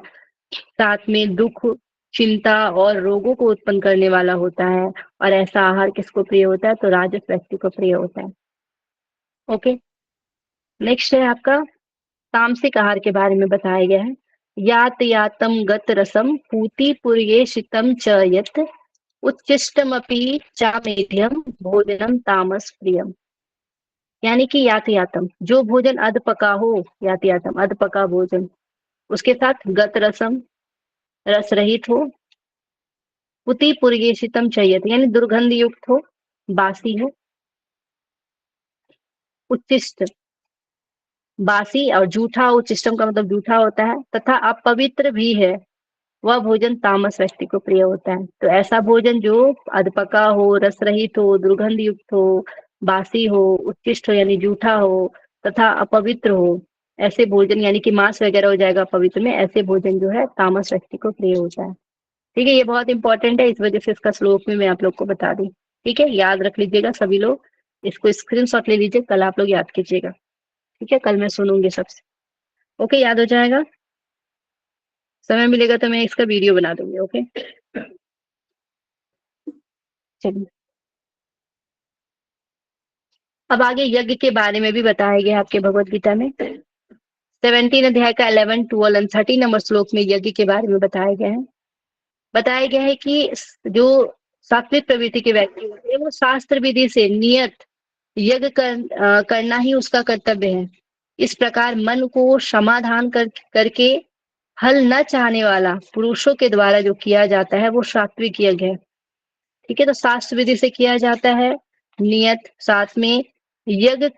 साथ में दुख, चिंता और रोगों को उत्पन्न करने वाला होता है। और ऐसा आहार किसको प्रिय होता है? तो राजस व्यक्ति को प्रिय होता है। ओके, नेक्स्ट है आपका तामसिक आहार के बारे में बताया गया है। यात यातम गत रसम पूति पुर्येषितम च यत् उच्चिष्टमपि चामेध्यम भोजनम तामस प्रियम। यानी कि यात यातम, जो भोजन अध पका हो, यात यातम अध पका भोजन, उसके साथ गत रसम, रस रहित हो, पुति पुर्येषितम चाहिए यानी दुर्गंध युक्त हो, बासी हो, उच्चिष्ट, बासी और जूठा, उच्चिष्टम का मतलब जूठा होता है, तथा अपवित्र भी है, वह भोजन तामस व्यक्ति को प्रिय होता है। तो ऐसा भोजन जो अधपका हो, रस रहित हो, दुर्गंध युक्त हो, बासी हो, उत्कृष्ट हो यानी जूठा हो, तथा अपवित्र हो, ऐसे भोजन यानी कि मांस वगैरह हो जाएगा पवित्र में, ऐसे भोजन जो है तामस व्यक्ति को प्रिय होता है। ठीक है, ये बहुत इंपॉर्टेंट है, इस वजह से इसका श्लोक में मैं आप लोग को बता दी। ठीक है, याद रख लीजिएगा सभी लोग, इसको स्क्रीनशॉट ले लीजिए, कल आप लोग याद कीजिएगा। ठीक है, कल मैं सुनूंगी सबसे। ओके, याद हो जाएगा, समय मिलेगा तो मैं इसका वीडियो बना दूंगी। ओके, चलिए अब आगे यज्ञ के बारे में भी बताया गया आपके भगवत गीता में। 17 अध्याय का 11, 12 और 13 नंबर श्लोक में यज्ञ के बारे में बताया गया है। बताया गया है कि जो सात्विक प्रवृत्ति के व्यक्ति होते हैं वो शास्त्र विधि से नियत यज्ञ करना ही उसका कर्तव्य है। इस प्रकार मन को समाधान करके फल न चाहने वाला पुरुषों के द्वारा जो किया जाता है वो सात्विक यज्ञ है। ठीक है, तो शास्त्र विधि से किया जाता है, नियत, साथ में यज्ञ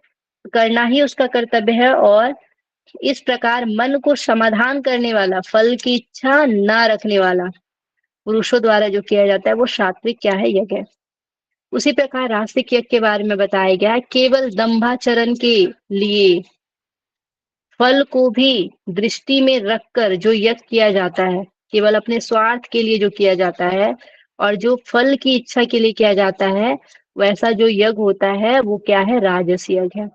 करना ही उसका कर्तव्य है, और इस प्रकार मन को समाधान करने वाला, फल की इच्छा न रखने वाला पुरुषों द्वारा जो किया जाता है वो सात्विक क्या है? यज्ञ है। उसी प्रकार रास्तिक यज्ञ के बारे में बताया गया है, केवल दंभाचरण के लिए फल को भी दृष्टि में रखकर जो यज्ञ किया जाता है, केवल अपने स्वार्थ के लिए जो किया जाता है और जो फल की इच्छा के लिए किया जाता है, वैसा जो यज्ञ होता है वो क्या है? राजस यज्ञ है।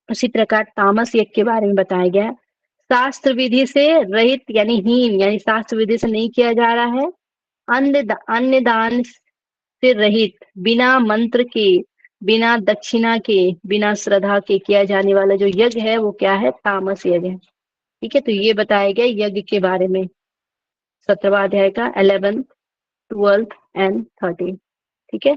उसी प्रकार तामस यज्ञ के बारे में बताया गया है। शास्त्र विधि से रहित यानी हीन, यानी शास्त्र विधि से नहीं किया जा रहा है। अन्य दान से रहित, बिना मंत्र के, बिना दक्षिणा के, बिना श्रद्धा के किया जाने वाला जो यज्ञ है वो क्या है? तामस यज्ञ है। ठीक है, तो ये बताया गया यज्ञ के बारे में 17वां अध्याय का 11th 12th एंड 13। ठीक है,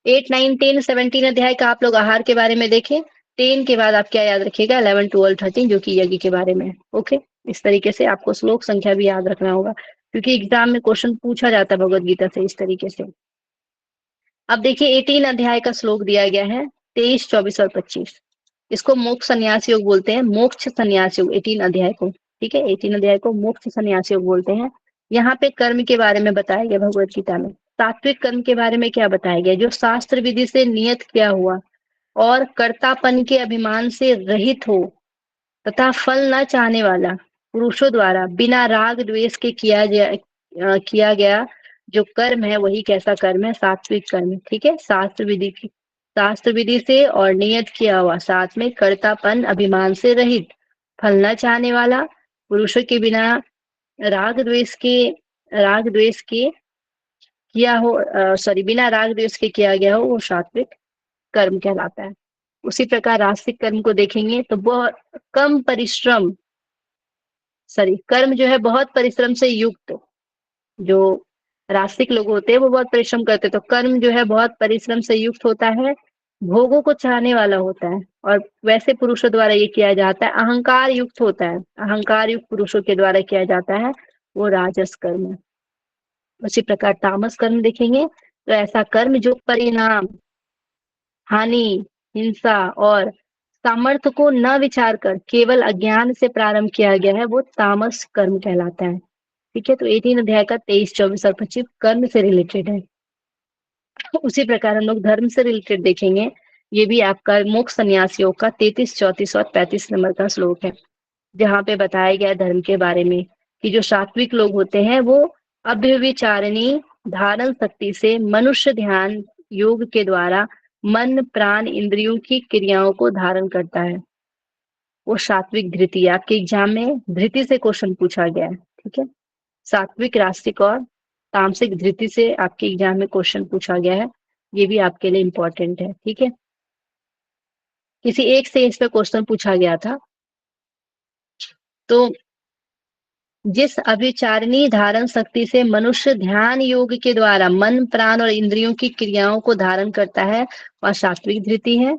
8 9 10 17 अध्याय का आप लोग आहार के बारे में देखें। 10 के बाद आप क्या याद रखिएगा? 11 12 13 जो कि यज्ञ के बारे में है। ओके, इस तरीके से आपको श्लोक संख्या भी याद रखना होगा, क्योंकि एग्जाम में क्वेश्चन पूछा जाता है भगवत गीता से इस तरीके से। अब देखिए 18 अध्याय का श्लोक दिया गया है 23 24 और 25। इसको मोक्ष संन्यास योग बोलते हैं, मोक्ष संन्यास योग 18 अध्याय को। ठीक है, 18 अध्याय को मोक्ष संन्यास योग बोलते हैं। यहाँ पे कर्म के बारे में बताया गया भगवत गीता में। सात्विक कर्म के बारे में क्या बताया गया? जो शास्त्र विधि से नियत किया हुआ और कर्तापन के अभिमान से रहित हो तथा फल न चाहने वाला, पुरुषों द्वारा बिना राग द्वेष के किया गया जो कर्म है वही कैसा कर्म है? सात्विक कर्म। ठीक है, शास्त्र विधि से और नियत किया हुआ, साथ में कर्तापन अभिमान से रहित, फल न चाहने वाला, पुरुषों के बिना राग द्वेष के किया हो, बिना राग द्वेष के किया गया हो, वो सात्विक कर्म कहलाता है। उसी प्रकार राजसिक कर्म को देखेंगे तो बहुत कम परिश्रम, कर्म जो है बहुत परिश्रम से युक्त, जो राजसिक लोग होते हैं वो बहुत परिश्रम करते हैं, तो कर्म जो है बहुत परिश्रम से युक्त होता है, भोगों को चाहने वाला होता है, और वैसे पुरुषों द्वारा ये किया जाता है, अहंकार युक्त होता है, अहंकार युक्त पुरुषों के द्वारा किया जाता है, वो राजस कर्म है। उसी प्रकार तामस कर्म देखेंगे तो ऐसा कर्म जो परिणाम, हानि, हिंसा और सामर्थ्य को न विचार कर केवल अज्ञान से प्रारंभ किया गया है, वो तामस कर्म कहलाता है। ठीक है, तो 18 अध्याय का 23 24 और 25 कर्म से रिलेटेड है। उसी प्रकार हम लोग धर्म से रिलेटेड देखेंगे। ये भी आपका मोक्ष संन्यास योग का 33 34 और 35 नंबर का श्लोक है, जहाँ पे बताया गया धर्म के बारे में कि जो सात्विक लोग होते हैं वो अव्यभिचारिणी धारण शक्ति से मनुष्य ध्यान योग के द्वारा मन प्राण इंद्रियों की क्रियाओं को धारण करता है, वो सात्विक धृति। आपके एग्जाम में धृति से क्वेश्चन पूछा गया है। ठीक है, सात्विक, रास्तिक और तामसिक धृति से आपके एग्जाम में क्वेश्चन पूछा गया है, ये भी आपके लिए इंपॉर्टेंट है। ठीक है, किसी एक से इस पे क्वेश्चन पूछा गया था, तो जिस अभिचारिणी धारण शक्ति से मनुष्य ध्यान योग के द्वारा मन प्राण और इंद्रियों की क्रियाओं को धारण करता है वह सात्विक धृति है।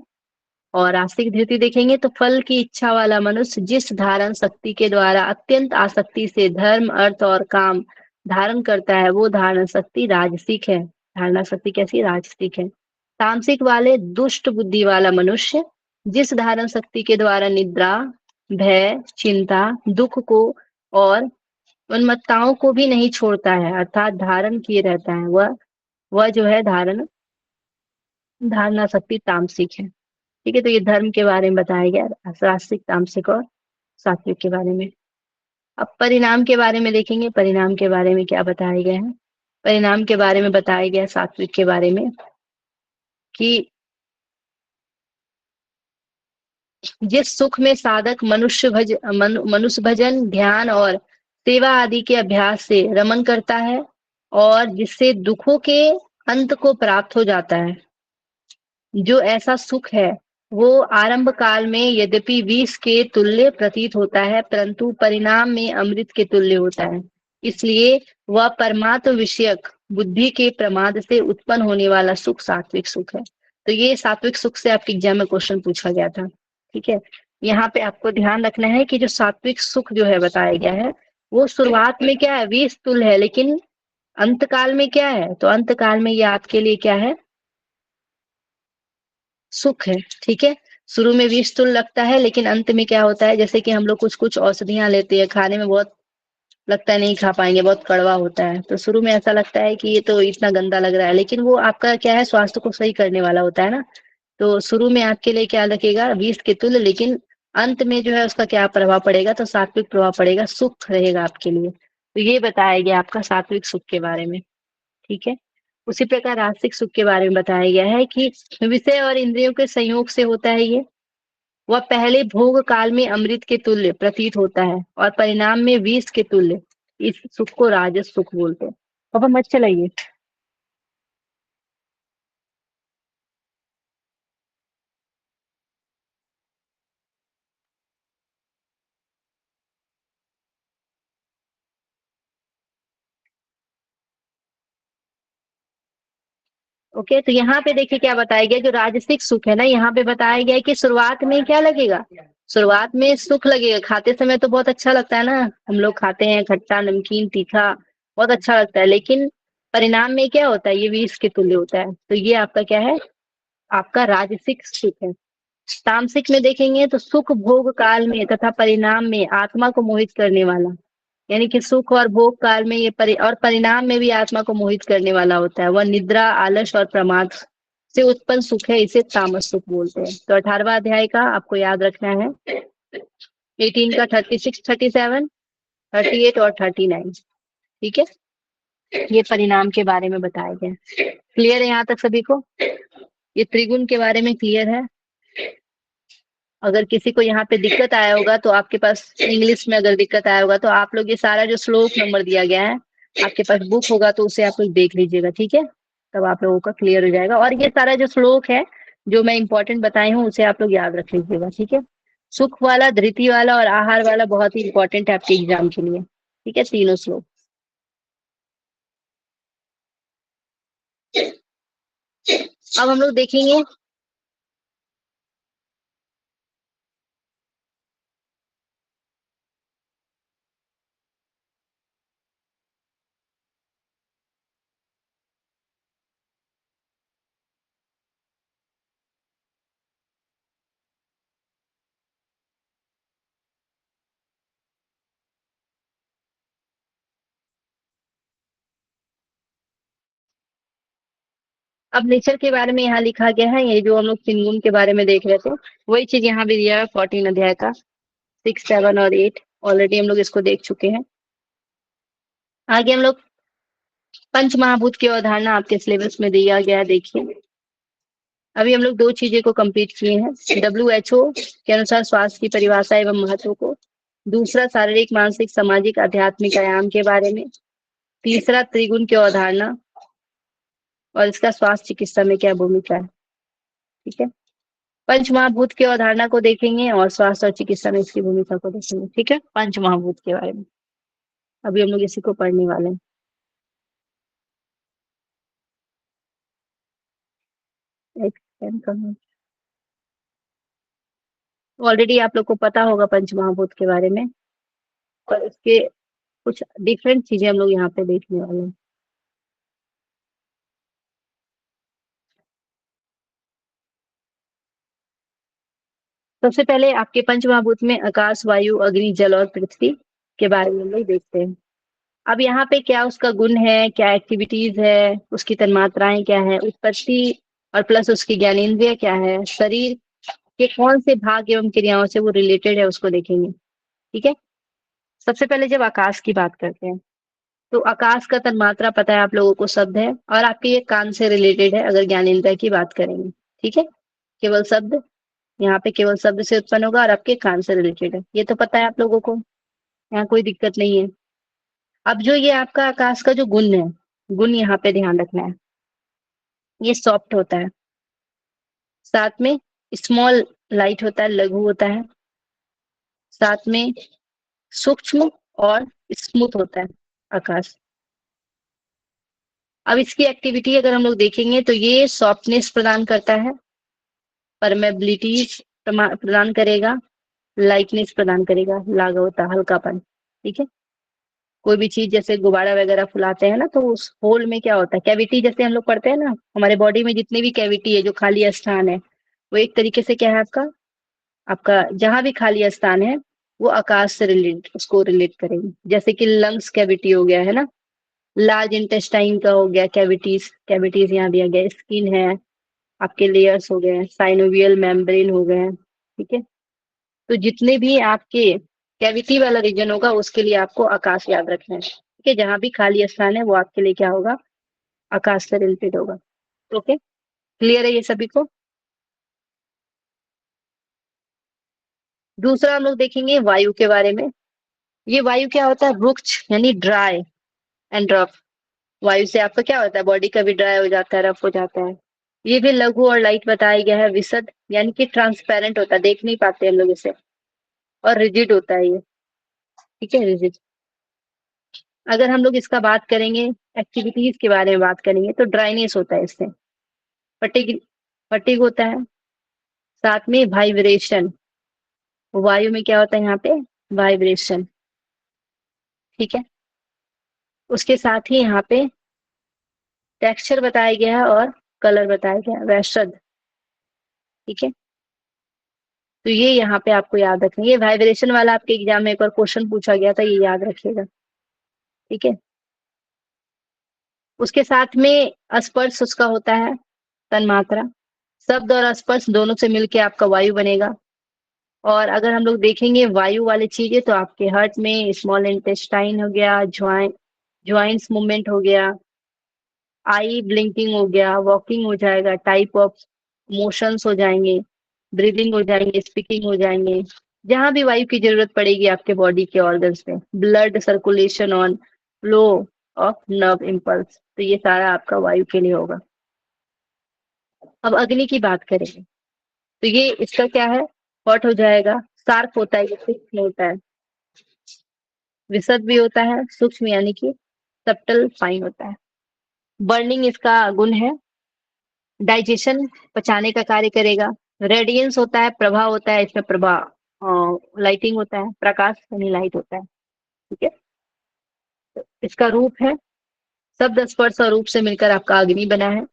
और आस्तिक धृति देखेंगे तो फल की इच्छा वाला मनुष्य जिस धारण शक्ति के द्वारा अत्यंत आसक्ति से धर्म अर्थ और काम धारण करता है वो धारण शक्ति राजसिक है। धारणा शक्ति कैसी? राजसिक है। तामसिक वाले दुष्ट बुद्धि वाला मनुष्य जिस धारण शक्ति के द्वारा निद्रा, भय, चिंता, दुख को और उन्मत्ताओं को भी नहीं छोड़ता है, अर्थात धारण किए रहता है, वह जो है धारणा शक्ति तामसिक है। ठीक है, तो ये धर्म के बारे में बताया गया, रास्तिक, तामसिक और सात्विक के बारे में। अब परिणाम के बारे में देखेंगे, परिणाम के बारे में क्या बताया गया है? परिणाम के बारे में बताया गया सात्विक के बारे में कि जिस सुख में साधक मनुष्य भजन, ध्यान और सेवा आदि के अभ्यास से रमन करता है और जिससे दुखों के अंत को प्राप्त हो जाता है, जो ऐसा सुख है वो आरंभ काल में यद्यपि विष के तुल्य प्रतीत होता है परंतु परिणाम में अमृत के तुल्य होता है, इसलिए वह परमात्म विषयक बुद्धि के प्रमाद से उत्पन्न होने वाला सुख सात्विक सुख है। तो ये सात्विक सुख से आपके एग्जाम में क्वेश्चन पूछा गया था। ठीक है, यहाँ पे आपको ध्यान रखना है कि जो सात्विक सुख जो है बताया गया है वो शुरुआत में क्या है? विष तुल्य है, लेकिन अंत काल में क्या है? तो अंत काल में ये आपके लिए क्या है? सुख है। ठीक है, शुरू में विष तुल्य लगता है लेकिन अंत में क्या होता है? जैसे कि हम लोग कुछ कुछ औषधियां लेते हैं, खाने में बहुत लगता है नहीं खा पाएंगे, बहुत कड़वा होता है, तो शुरू में ऐसा लगता है कि ये तो इतना गंदा लग रहा है, लेकिन वो आपका क्या है? स्वास्थ्य को सही करने वाला होता है ना। तो शुरू में आपके लिए क्या लगेगा? विष के तुल्य, लेकिन अंत में जो है उसका क्या प्रभाव पड़ेगा, तो सात्विक प्रभाव पड़ेगा, सुख रहेगा आपके लिए। तो ये बताया गया आपका सात्विक सुख के बारे में। ठीक है। उसी प्रकार राजसिक सुख के बारे में बताया गया है कि विषय और इंद्रियों के संयोग से होता है ये। वह पहले भोग काल में अमृत के तुल्य प्रतीत होता है और परिणाम में विष के तुल्य। इस सुख को राजस सुख बोलते हैं। पापा मत चलाइए। ओके, तो यहाँ पे देखिए क्या बताया गया, जो राजसिक सुख है ना, यहाँ पे बताया गया है कि शुरुआत में क्या लगेगा, शुरुआत में सुख लगेगा, खाते समय तो बहुत अच्छा लगता है ना, हम लोग खाते हैं खट्टा नमकीन तीखा, बहुत अच्छा लगता है, लेकिन परिणाम में क्या होता है, ये विष के तुल्य होता है। तो ये आपका क्या है, आपका राजसिक सुख है। तामसिक में देखेंगे तो सुख भोग काल में तथा परिणाम में आत्मा को मोहित करने वाला, यानी कि सुख और भोग काल में ये और परिणाम में भी आत्मा को मोहित करने वाला होता है। वह निद्रा आलस और प्रमाद से उत्पन्न सुख है, इसे तामस सुख बोलते हैं। तो 18वां अध्याय का आपको याद रखना है, 18 का 36 37 38 और 39। ठीक है, ये परिणाम के बारे में बताया गया। क्लियर है यहाँ तक सभी को? ये त्रिगुण के बारे में क्लियर है? अगर किसी को यहाँ पे दिक्कत आया होगा तो आपके पास इंग्लिश में अगर दिक्कत आया होगा तो आप लोग ये सारा जो श्लोक नंबर दिया गया है, आपके पास बुक होगा तो उसे आप लोग देख लीजिएगा। ठीक है, तब आप लोगों का क्लियर हो जाएगा। और ये सारा जो श्लोक है जो मैं इंपॉर्टेंट बताई हूँ उसे आप लोग याद रख लीजिएगा। ठीक है, सुख वाला, धृति वाला और आहार वाला बहुत ही इंपॉर्टेंट है आपके एग्जाम के लिए। ठीक है, तीनों श्लोक। अब हम लोग देखेंगे, अब नेचर के बारे में यहाँ लिखा गया है, ये जो हम लोग चिंगुम के बारे में देख रहे थे वही चीज यहाँ भी दिया है 14 अध्याय का 6 7 और 8। ऑलरेडी हम लोग इसको देख चुके हैं। आगे हम लोग पंच महाभूत की अवधारणा आपके सिलेबस में दिया गया है, देखिए। अभी हम लोग दो चीजें को कंप्लीट किए हैं, WHO के अनुसार स्वास्थ्य की परिभाषा एवं महत्व को, दूसरा शारीरिक मानसिक सामाजिक आध्यात्मिक आयाम के बारे में, तीसरा त्रिगुण की अवधारणा और इसका स्वास्थ्य चिकित्सा में क्या भूमिका है। ठीक है, पंच महाभूत की अवधारणा को देखेंगे और स्वास्थ्य और चिकित्सा में इसकी भूमिका को देखेंगे। ठीक है, पंच महाभूत के बारे में अभी हम लोग इसी को पढ़ने वाले हैं। एक सेकंड करना। ऑलरेडी आप लोग को पता होगा पंच महाभूत के बारे में, पर इसके कुछ डिफरेंट चीजें हम लोग यहाँ पे देखने वाले हैं। सबसे पहले आपके पंच महाभूत में आकाश वायु अग्नि जल और पृथ्वी के बारे में हम लोग देखते हैं। अब यहाँ पे क्या उसका गुण है, क्या एक्टिविटीज है, उसकी तन्मात्राएं क्या है, उत्पत्ति और प्लस उसकी ज्ञानेंद्रिय क्या है, शरीर के कौन से भाग एवं क्रियाओं से वो रिलेटेड है उसको देखेंगे। ठीक है, सबसे पहले जब आकाश की बात करते हैं तो आकाश का तन्मात्रा पता है आप लोगों को, शब्द है और आपके ये कान से रिलेटेड है अगर ज्ञानेंद्रिय की बात करेंगे। ठीक है, केवल शब्द, यहाँ पे केवल शब्द से उत्पन्न होगा और आपके कान से रिलेटेड है, ये तो पता है आप लोगों को, यहाँ कोई दिक्कत नहीं है। अब जो ये आपका आकाश का जो गुण है, गुण यहाँ पे ध्यान रखना है, ये सॉफ्ट होता है, साथ में स्मॉल लाइट होता है, लघु होता है, साथ में सूक्ष्म और स्मूथ होता है आकाश। अब इसकी एक्टिविटी अगर हम लोग देखेंगे तो ये सॉफ्टनेस प्रदान करता है, परमेबिलिटी प्रदान करेगा, लाइटनेस प्रदान करेगा, लागवता हल्कापन। ठीक है, कोई भी चीज जैसे गुब्बारा वगैरह फुलाते हैं ना तो उस होल में क्या होता है, कैविटी, जैसे हम लोग पढ़ते हैं ना हमारे बॉडी में जितनी भी कैविटी है, जो खाली स्थान है, वो एक तरीके से क्या है आपका, आपका जहां भी खाली स्थान है वो आकाश से रिलेट, उसको रिलेट करेंगे। जैसे कि लंग्स कैविटी हो गया है ना, लार्ज इंटेस्टाइन का हो गया कैविटीज, कैविटीज यहाँ दिया गया, स्किन है, आपके लेयर्स हो गए, साइनोवियल मेम्ब्रेन हो गए। ठीक है, तो जितने भी आपके कैविटी वाला रीजन होगा उसके लिए आपको आकाश याद रखना है, ठीक है। जहां भी खाली स्थान है वो आपके लिए क्या होगा, आकाश से रिलेटेड होगा। ओके, क्लियर है ये सभी को। दूसरा हम लोग देखेंगे वायु के बारे में। ये वायु क्या होता है, रुक्ष यानी ड्राई एंड रफ। वायु से आपका क्या होता है, बॉडी का भी ड्राई हो जाता है, रफ हो जाता है। ये भी लघु और लाइट बताया गया है। विशद यानी कि ट्रांसपेरेंट होता है, देख नहीं पाते हम लोग इसे। और रिजिड होता है ये, ठीक है, रिजिड। अगर हम लोग इसका बात करेंगे, एक्टिविटीज के बारे में बात करेंगे, तो ड्राइनेस होता है इससे, फटीग फटीग होता है, साथ में वाइब्रेशन। वायु में क्या होता है यहाँ पे, वाइब्रेशन, ठीक है। उसके साथ ही यहाँ पे टेक्सचर बताया गया है और कलर बताया गया है, वैशद, ठीक है। तो ये यहाँ पे आपको याद रखना, ये वाइब्रेशन वाला आपके एग्जाम में एक बार क्वेश्चन पूछा गया था, ये याद रखिएगा, ठीक है। उसके साथ में स्पर्श उसका होता है तन्मात्रा। शब्द और स्पर्श दोनों से मिलके आपका वायु बनेगा। और अगर हम लोग देखेंगे वायु वाली चीजें, तो आपके हार्ट में स्मॉल इंटेस्टाइन हो गया, ज्वाइंट्स मूवमेंट हो गया, आई ब्लिंकिंग हो गया, वॉकिंग हो जाएगा, टाइप ऑफ मोशंस हो जाएंगे, ब्रीदिंग हो जाएंगे, स्पीकिंग हो जाएंगे। जहां भी वायु की जरूरत पड़ेगी आपके बॉडी के ऑर्गन्स में, blood circulation on flow of nerve impulse, तो ये सारा आपका वायु के लिए होगा। अब अग्नि की बात करेंगे, तो ये इसका क्या है, हॉट हो जाएगा, शार्प होता है, ये सूक्ष्म होता है, विशद भी होता है, सूक्ष्म यानी कि सब्टल फाइन होता है। बर्निंग इसका गुण है, डाइजेशन पचाने का कार्य करेगा। रेडियंस होता है, प्रभा होता है, इसमें प्रभा लाइटिंग होता है, प्रकाश यानी लाइट होता है, ठीक है। तो इसका रूप है, शब्द स्पर्श और रूप से मिलकर आपका अग्नि बना है।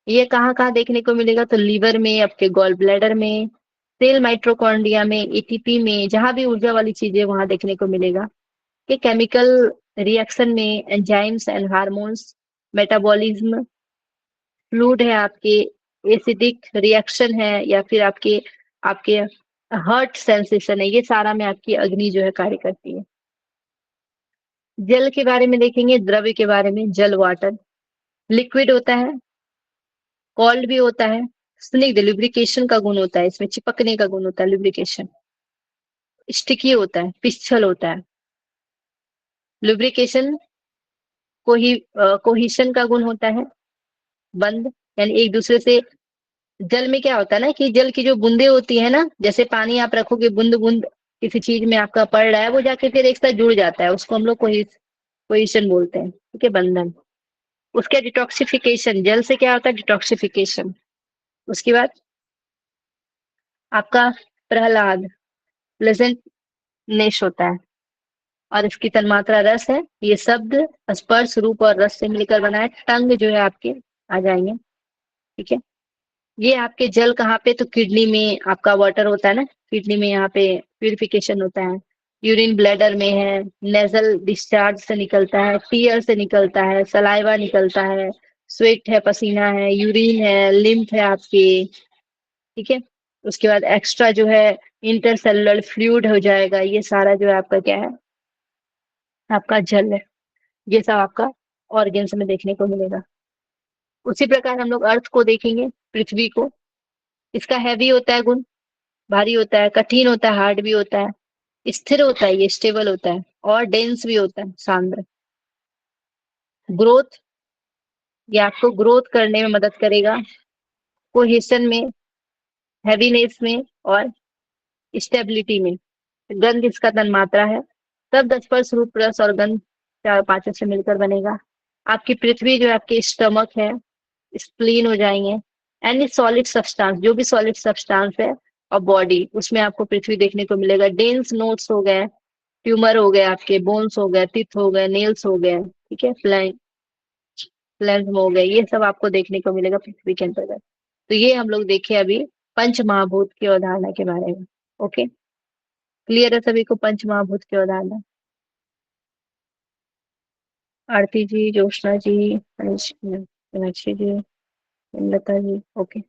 ये कहाँ कहाँ देखने को मिलेगा, तो लीवर में, आपके गॉल ब्लैडर में, सेल माइट्रोकॉन्ड्रिया में, एटीपी में, जहां भी ऊर्जा वाली चीजें वहां देखने को मिलेगा। कि केमिकल रिएक्शन में enzymes and hormones, metabolism, fluid है आपके, एसिडिक रिएक्शन है, या फिर आपके आपके हर्ट सेंसेशन है, ये सारा में आपकी अग्नि जो है कार्य करती है। जल के बारे में देखेंगे, द्रव्य के बारे में, जल वाटर, लिक्विड होता है, कॉल्ड भी होता है, स्निग्ध लुब्रिकेशन का गुण होता है, इसमें चिपकने का गुण होता है, लुब्रिकेशन, स्टिकी होता है, पिच्छल होता है, लुब्रिकेशन, कोहिशन का गुण होता है, बंद यानी एक दूसरे से। जल में क्या होता है ना, कि जल की जो बूंदे होती है ना, जैसे पानी आप रखोगे बूंद बूंद किसी चीज में आपका पड़ रहा है, वो जाके फिर एक साथ जुड़ जाता है, उसको हम लोग कोहिशन बोलते हैं, ठीक है, बंधन। उसके डिटॉक्सिफिकेशन, जल से क्या होता है, डिटॉक्सिफिकेशन। उसके बाद आपका प्रहलाद, प्लेजेंटनेस होता है, और इसकी तन्मात्रा रस है। ये शब्द स्पर्श रूप और रस से मिलकर बना है। टंग जो है आपके आ जाएंगे, ठीक है। ये आपके जल कहाँ पे, तो किडनी में आपका वाटर होता है ना, किडनी में यहाँ पे प्यूरिफिकेशन होता है। यूरिन ब्लैडर में है, नेजल डिस्चार्ज से निकलता है, टीयर से निकलता है, सलाइवा निकलता है, स्वेट है, पसीना है, यूरिन है, लिम्फ है आपके, ठीक है। उसके बाद एक्स्ट्रा जो है इंटरसेलुलर फ्लूइड हो जाएगा, ये सारा जो है आपका क्या है, आपका जल है। ये सब आपका ऑर्गन्स में देखने को मिलेगा। उसी प्रकार हम लोग अर्थ को देखेंगे, पृथ्वी को। इसका हैवी होता है गुण, भारी होता है, कठिन होता है, हार्ड भी होता है, स्थिर होता है, ये स्टेबल होता है, और डेंस भी होता है, सांद्र। ग्रोथ, ये आपको ग्रोथ करने में मदद करेगा, कोहेशन में, हैवीनेस में, और स्टेबिलिटी में। गंध इसका तन्मात्रा है। शब्द स्पर्श रूप रस और गंध चार पांचों से मिलकर बनेगा। आपकी पृथ्वी जो है आपके स्टमक है, स्प्लीन हो जाएंगे। एनी सॉलिड सब्सटेंस, जो भी सॉलिड सब्सटेंस है, और बॉडी, उसमें आपको पृथ्वी देखने को मिलेगा। डेंस नोट्स हो गए, ट्यूमर हो गए, आपके बोन्स हो गए, टिथ हो गए, नेल्स हो गए, ठीक है, फ्लैंज हो गए, ये सब आपको देखने को मिलेगा पृथ्वी के अंतर्गत। तो ये हम लोग देखे अभी पंच महाभूत की अवधारणा के बारे में। ओके, क्लियर है सभी को पंच महाभूत की अवधारणा। आरती जी, जोशना जी, मीनाक्षी जी, लता जी, ओके।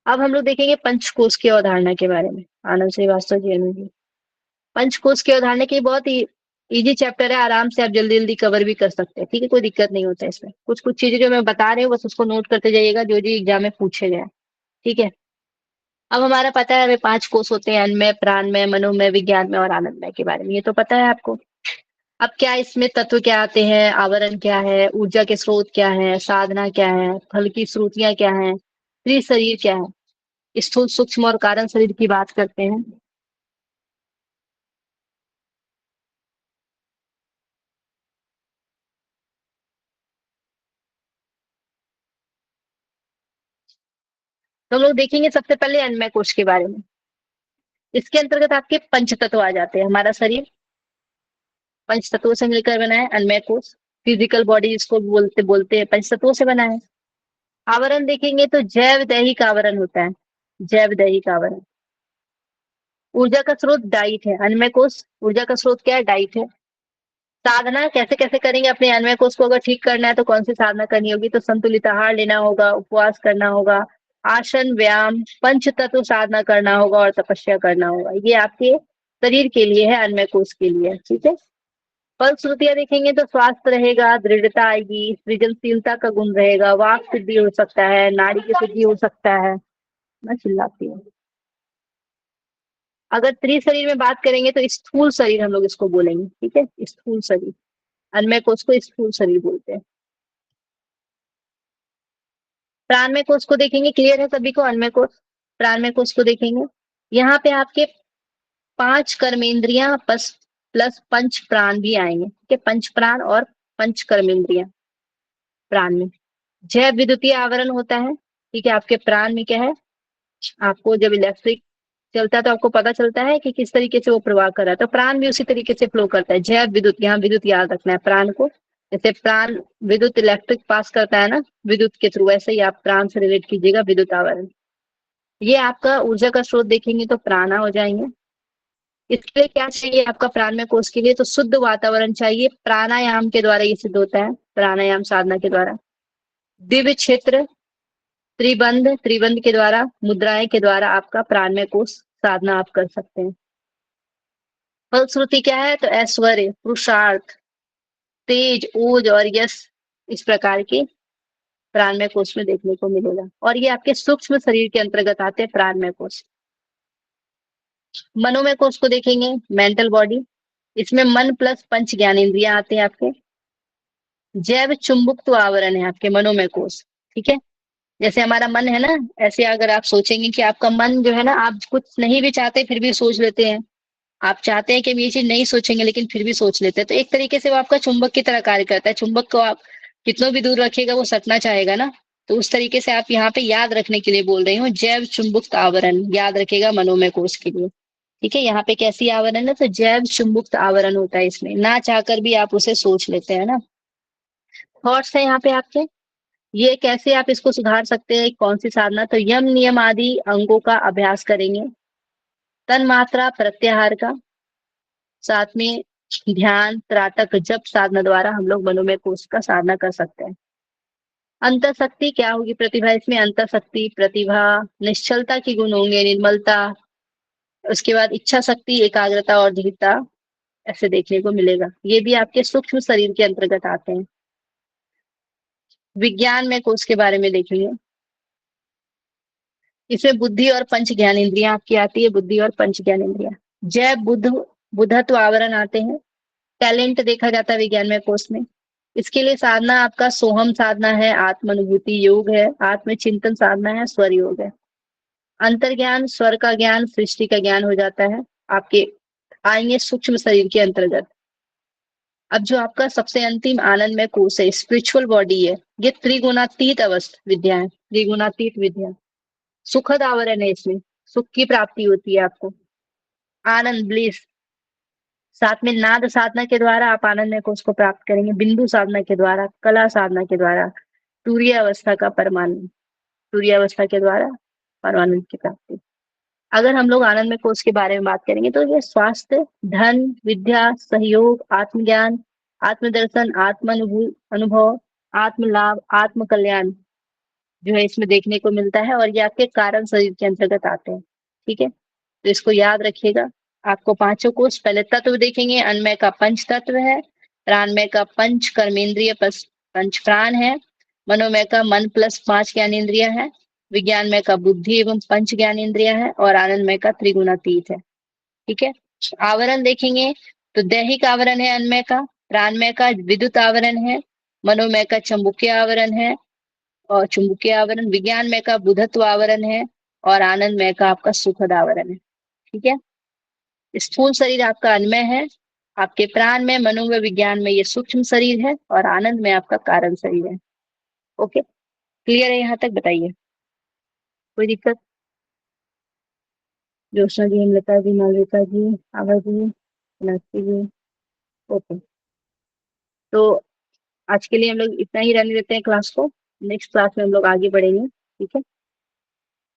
अब हम लोग देखेंगे पंचकोश की अवधारणा के बारे में। आनंद श्रीवास्तव जी अनुजी। पंचकोश की अवधारणा की बहुत ही इजी चैप्टर है, आराम से आप जल्दी जल्दी कवर भी कर सकते हैं। ठीक है, कोई दिक्कत नहीं होता है इसमें। कुछ कुछ चीजें जो मैं बता रही हूँ बस उसको नोट करते जाइएगा, जो जो एग्जाम में पूछे गए हैं। ठीक है, अब हमारा पता है हमें 5 कोश होते हैं, अन्नमय, प्राणमय, मनोमय, विज्ञानमय और आनंदमय के बारे में, ये तो पता है आपको। अब क्या इसमें तत्व क्या आते हैं, आवरण क्या है, ऊर्जा के स्रोत क्या है, साधना क्या है, फल की श्रुतियां क्या है, त्रिशरीर क्या है, स्थूल सूक्ष्म और कारण शरीर की बात करते हैं। तो हम लोग देखेंगे सबसे पहले अन्नमय कोश के बारे में। इसके अंतर्गत आपके पंच तत्व आ जाते हैं। हमारा शरीर पंच तत्वों से मिलकर बना है, अन्नमय कोश। फिजिकल बॉडी जिसको बोलते बोलते हैं पंच तत्वों से बना है। आवरण देखेंगे तो जैव दैहिक आवरण होता है, जैव दैहिक आवरण। ऊर्जा का स्रोत डाइट है, अन्नमय कोश ऊर्जा का स्रोत क्या है, डाइट है। साधना कैसे कैसे करेंगे अपने अन्वय कोष को, अगर ठीक करना है तो कौन सी साधना करनी होगी, तो संतुलित आहार लेना होगा, उपवास करना होगा, आसन व्यायाम पंच तत्व साधना करना होगा और तपस्या करना होगा। ये आपके शरीर के लिए है, अन्वय कोष के लिए। ठीक है, फलश्रुतियां देखेंगे तो स्वास्थ्य रहेगा, दृढ़ता आएगी, सृजनशीलता का गुण रहेगा, वाक सिद्धि हो सकता है, नाड़ी की सिद्धि हो सकता है। मैं चिल्लाती हूँ। अगर त्रिशरीर में बात करेंगे तो स्थूल शरीर हम लोग इसको बोलेंगे। ठीक है, स्थूल शरीर, अन्वय कोष को स्थूल शरीर बोलते हैं। प्राणमय कोष को देखेंगे, क्लियर है सभी को, अन्वय कोष प्राणमय कोष को देखेंगे। यहाँ पे आपके 5 कर्मेंद्रियां प्लस प्लस पंच प्राण भी आएंगे। ठीक है, पंच प्राण और पंच कर्मेंद्रियां प्राण में। जैव विद्युतीय आवरण होता है। ठीक है, आपके प्राण में क्या है, आपको जब इलेक्ट्रिक चलता है तो आपको पता चलता है कि किस तरीके से वो प्रवाह कर रहा है, तो प्राण भी उसी तरीके से फ्लो करता है। जैव विद्युत, यहाँ विद्युत याद रखना है प्राण को। जैसे प्राण विद्युत इलेक्ट्रिक पास करता है ना विद्युत के थ्रू, वैसे ही आप प्राण से रिलेट कीजिएगा विद्युत आवरण। ये आपका ऊर्जा का स्रोत देखेंगे तो प्राणा हो जाएंगे। इसके लिए क्या चाहिए आपका प्राणमय कोष के लिए, तो शुद्ध वातावरण चाहिए। प्राणायाम के द्वारा ये सिद्ध होता है, प्राणायाम साधना के द्वारा। दिव्य क्षेत्र, त्रिबंध, त्रिबंध के द्वारा, मुद्राएं के द्वारा आपका प्राणमय कोष साधना आप कर सकते हैं। फलश्रुति क्या है, तो ऐश्वर्य, पुरुषार्थ, तेज, ओज और यश इस प्रकार के प्राणमय कोष में देखने को मिलेगा। और ये आपके सूक्ष्म शरीर के अंतर्गत आते हैं प्राणमय कोष। मनोमय कोष को देखेंगे, मेंटल बॉडी। इसमें मन प्लस पंच ज्ञानेंद्रियां आते हैं आपके। जैव चुंबकत्व आवरण है आपके मनोमय कोष। ठीक है, जैसे हमारा मन है ना, ऐसे अगर आप सोचेंगे कि आपका मन जो है ना, आप कुछ नहीं भी चाहते फिर भी सोच लेते हैं। आप चाहते हैं कि हम ये चीज नहीं सोचेंगे लेकिन फिर भी सोच लेते हैं, तो एक तरीके से वो आपका चुंबक की तरह कार्य करता है। चुंबक को आप कितना भी दूर रखिएगा वो सटना चाहेगा ना, तो उस तरीके से आप यहाँ पे याद रखने के लिए बोल रही हूँ, जैव चुंबक आवरण याद रखेगा मनोमय कोष के लिए। ठीक है, यहाँ पे कैसी आवरण है, तो जैव चुंबक आवरण होता है इसमें, ना चाहकर भी आप उसे सोच लेते हैं ना। थॉट्स है यहाँ पे आपके, ये कैसे आप इसको सुधार सकते हैं, कौन सी साधना, तो यम नियम आदि अंगों का अभ्यास करेंगे। तन मात्रा प्रत्याहार का, साथ में ध्यान, त्राटक, जप साधना द्वारा हम लोग मनोमय कोष का साधना कर सकते हैं। अंतर शक्ति क्या होगी, प्रतिभा, इसमें अंतर शक्ति, प्रतिभा, निश्चलता के गुण होंगे, निर्मलता, उसके बाद इच्छा शक्ति, एकाग्रता और दृढ़ता ऐसे देखने को मिलेगा। ये भी आपके सूक्ष्म शरीर के अंतर्गत आते हैं। विज्ञान में कोष के बारे में देखेंगे, इसमें बुद्धि और पंच ज्ञानेंद्रियां आपकी आती है, बुद्धि और पंच ज्ञानेंद्रियां। जैव बुद्ध, बुद्धत्व आवरण आते हैं। टैलेंट देखा जाता है विज्ञान में कोर्स में। इसके लिए साधना आपका सोहम साधना है, आत्म अनुभूति योग है, आत्मचिंतन साधना है, स्वर योग है। अंतर्ज्ञान, स्वर का ज्ञान, सृष्टि का ज्ञान हो जाता है आपके, आएंगे सूक्ष्म शरीर के अंतर्गत। अब जो आपका सबसे अंतिम आनंद में कोर्स है, स्पिरिचुअल बॉडी है, ये त्रिगुणातीत अवस्था विद्या है, त्रिगुणातीत विद्या। सुखद आवरण है, इसमें सुख की प्राप्ति होती है आपको, आनंद, ब्लिस। साथ में नाद साधना के द्वारा आप आनंद को उसको प्राप्त करेंगे, बिंदु साधना के द्वारा, कला साधना के द्वारा, तुरीय अवस्था का परमानंद, तुरीय अवस्था के द्वारा परमानंद की प्राप्ति। अगर हम लोग आनंद में कोष के बारे में बात करेंगे तो ये स्वास्थ्य, धन, विद्या, सहयोग, आत्मज्ञान, आत्मदर्शन, आत्म अनुभव, आत्म लाभ, आत्म कल्याण जो है इसमें देखने को मिलता है, और ये आपके कारण शरीर के अंतर्गत आते हैं। ठीक है, तो इसको याद रखिएगा। आपको पांचों कोष पहले तत्व देखेंगे, अन्नमय का पंच तत्व है, प्राणमय का पंच कर्मेंद्रिय प्लस पंच प्राण है, मनोमय का मन प्लस पांच ज्ञानेन्द्रिय है, विज्ञानमय का बुद्धि एवं पंच ज्ञानेन्द्रिय है, और आनंदमय का त्रिगुणातीत है। ठीक है। आवरण देखेंगे तो दैहिक आवरण है अन्नमय का, प्राणमय का विद्युत आवरण है, मनोमय का चुंबकीय आवरण है और चुंबकीय आवरण, विज्ञानमय का बुधत्व आवरण है, और आनंदमय का आपका सुखद आवरण है। ठीक है। स्थूल शरीर आपका अन्नमय है, आपके प्राण में, मनो में, विज्ञान में ये सूक्ष्म शरीर है, और आनंद में आपका कारण शरीर है। ओके, क्लियर है यहाँ तक? बताइए, कोई दिक्कत? ज्योत्सना जी, हेमलता जी, मालविका जी, आभा जी, मीनाक्षी जी। ओके, तो आज के लिए हम लोग इतना ही रहने देते हैं क्लास को। नेक्स्ट क्लास में हम लोग आगे बढ़ेंगे। ठीक है।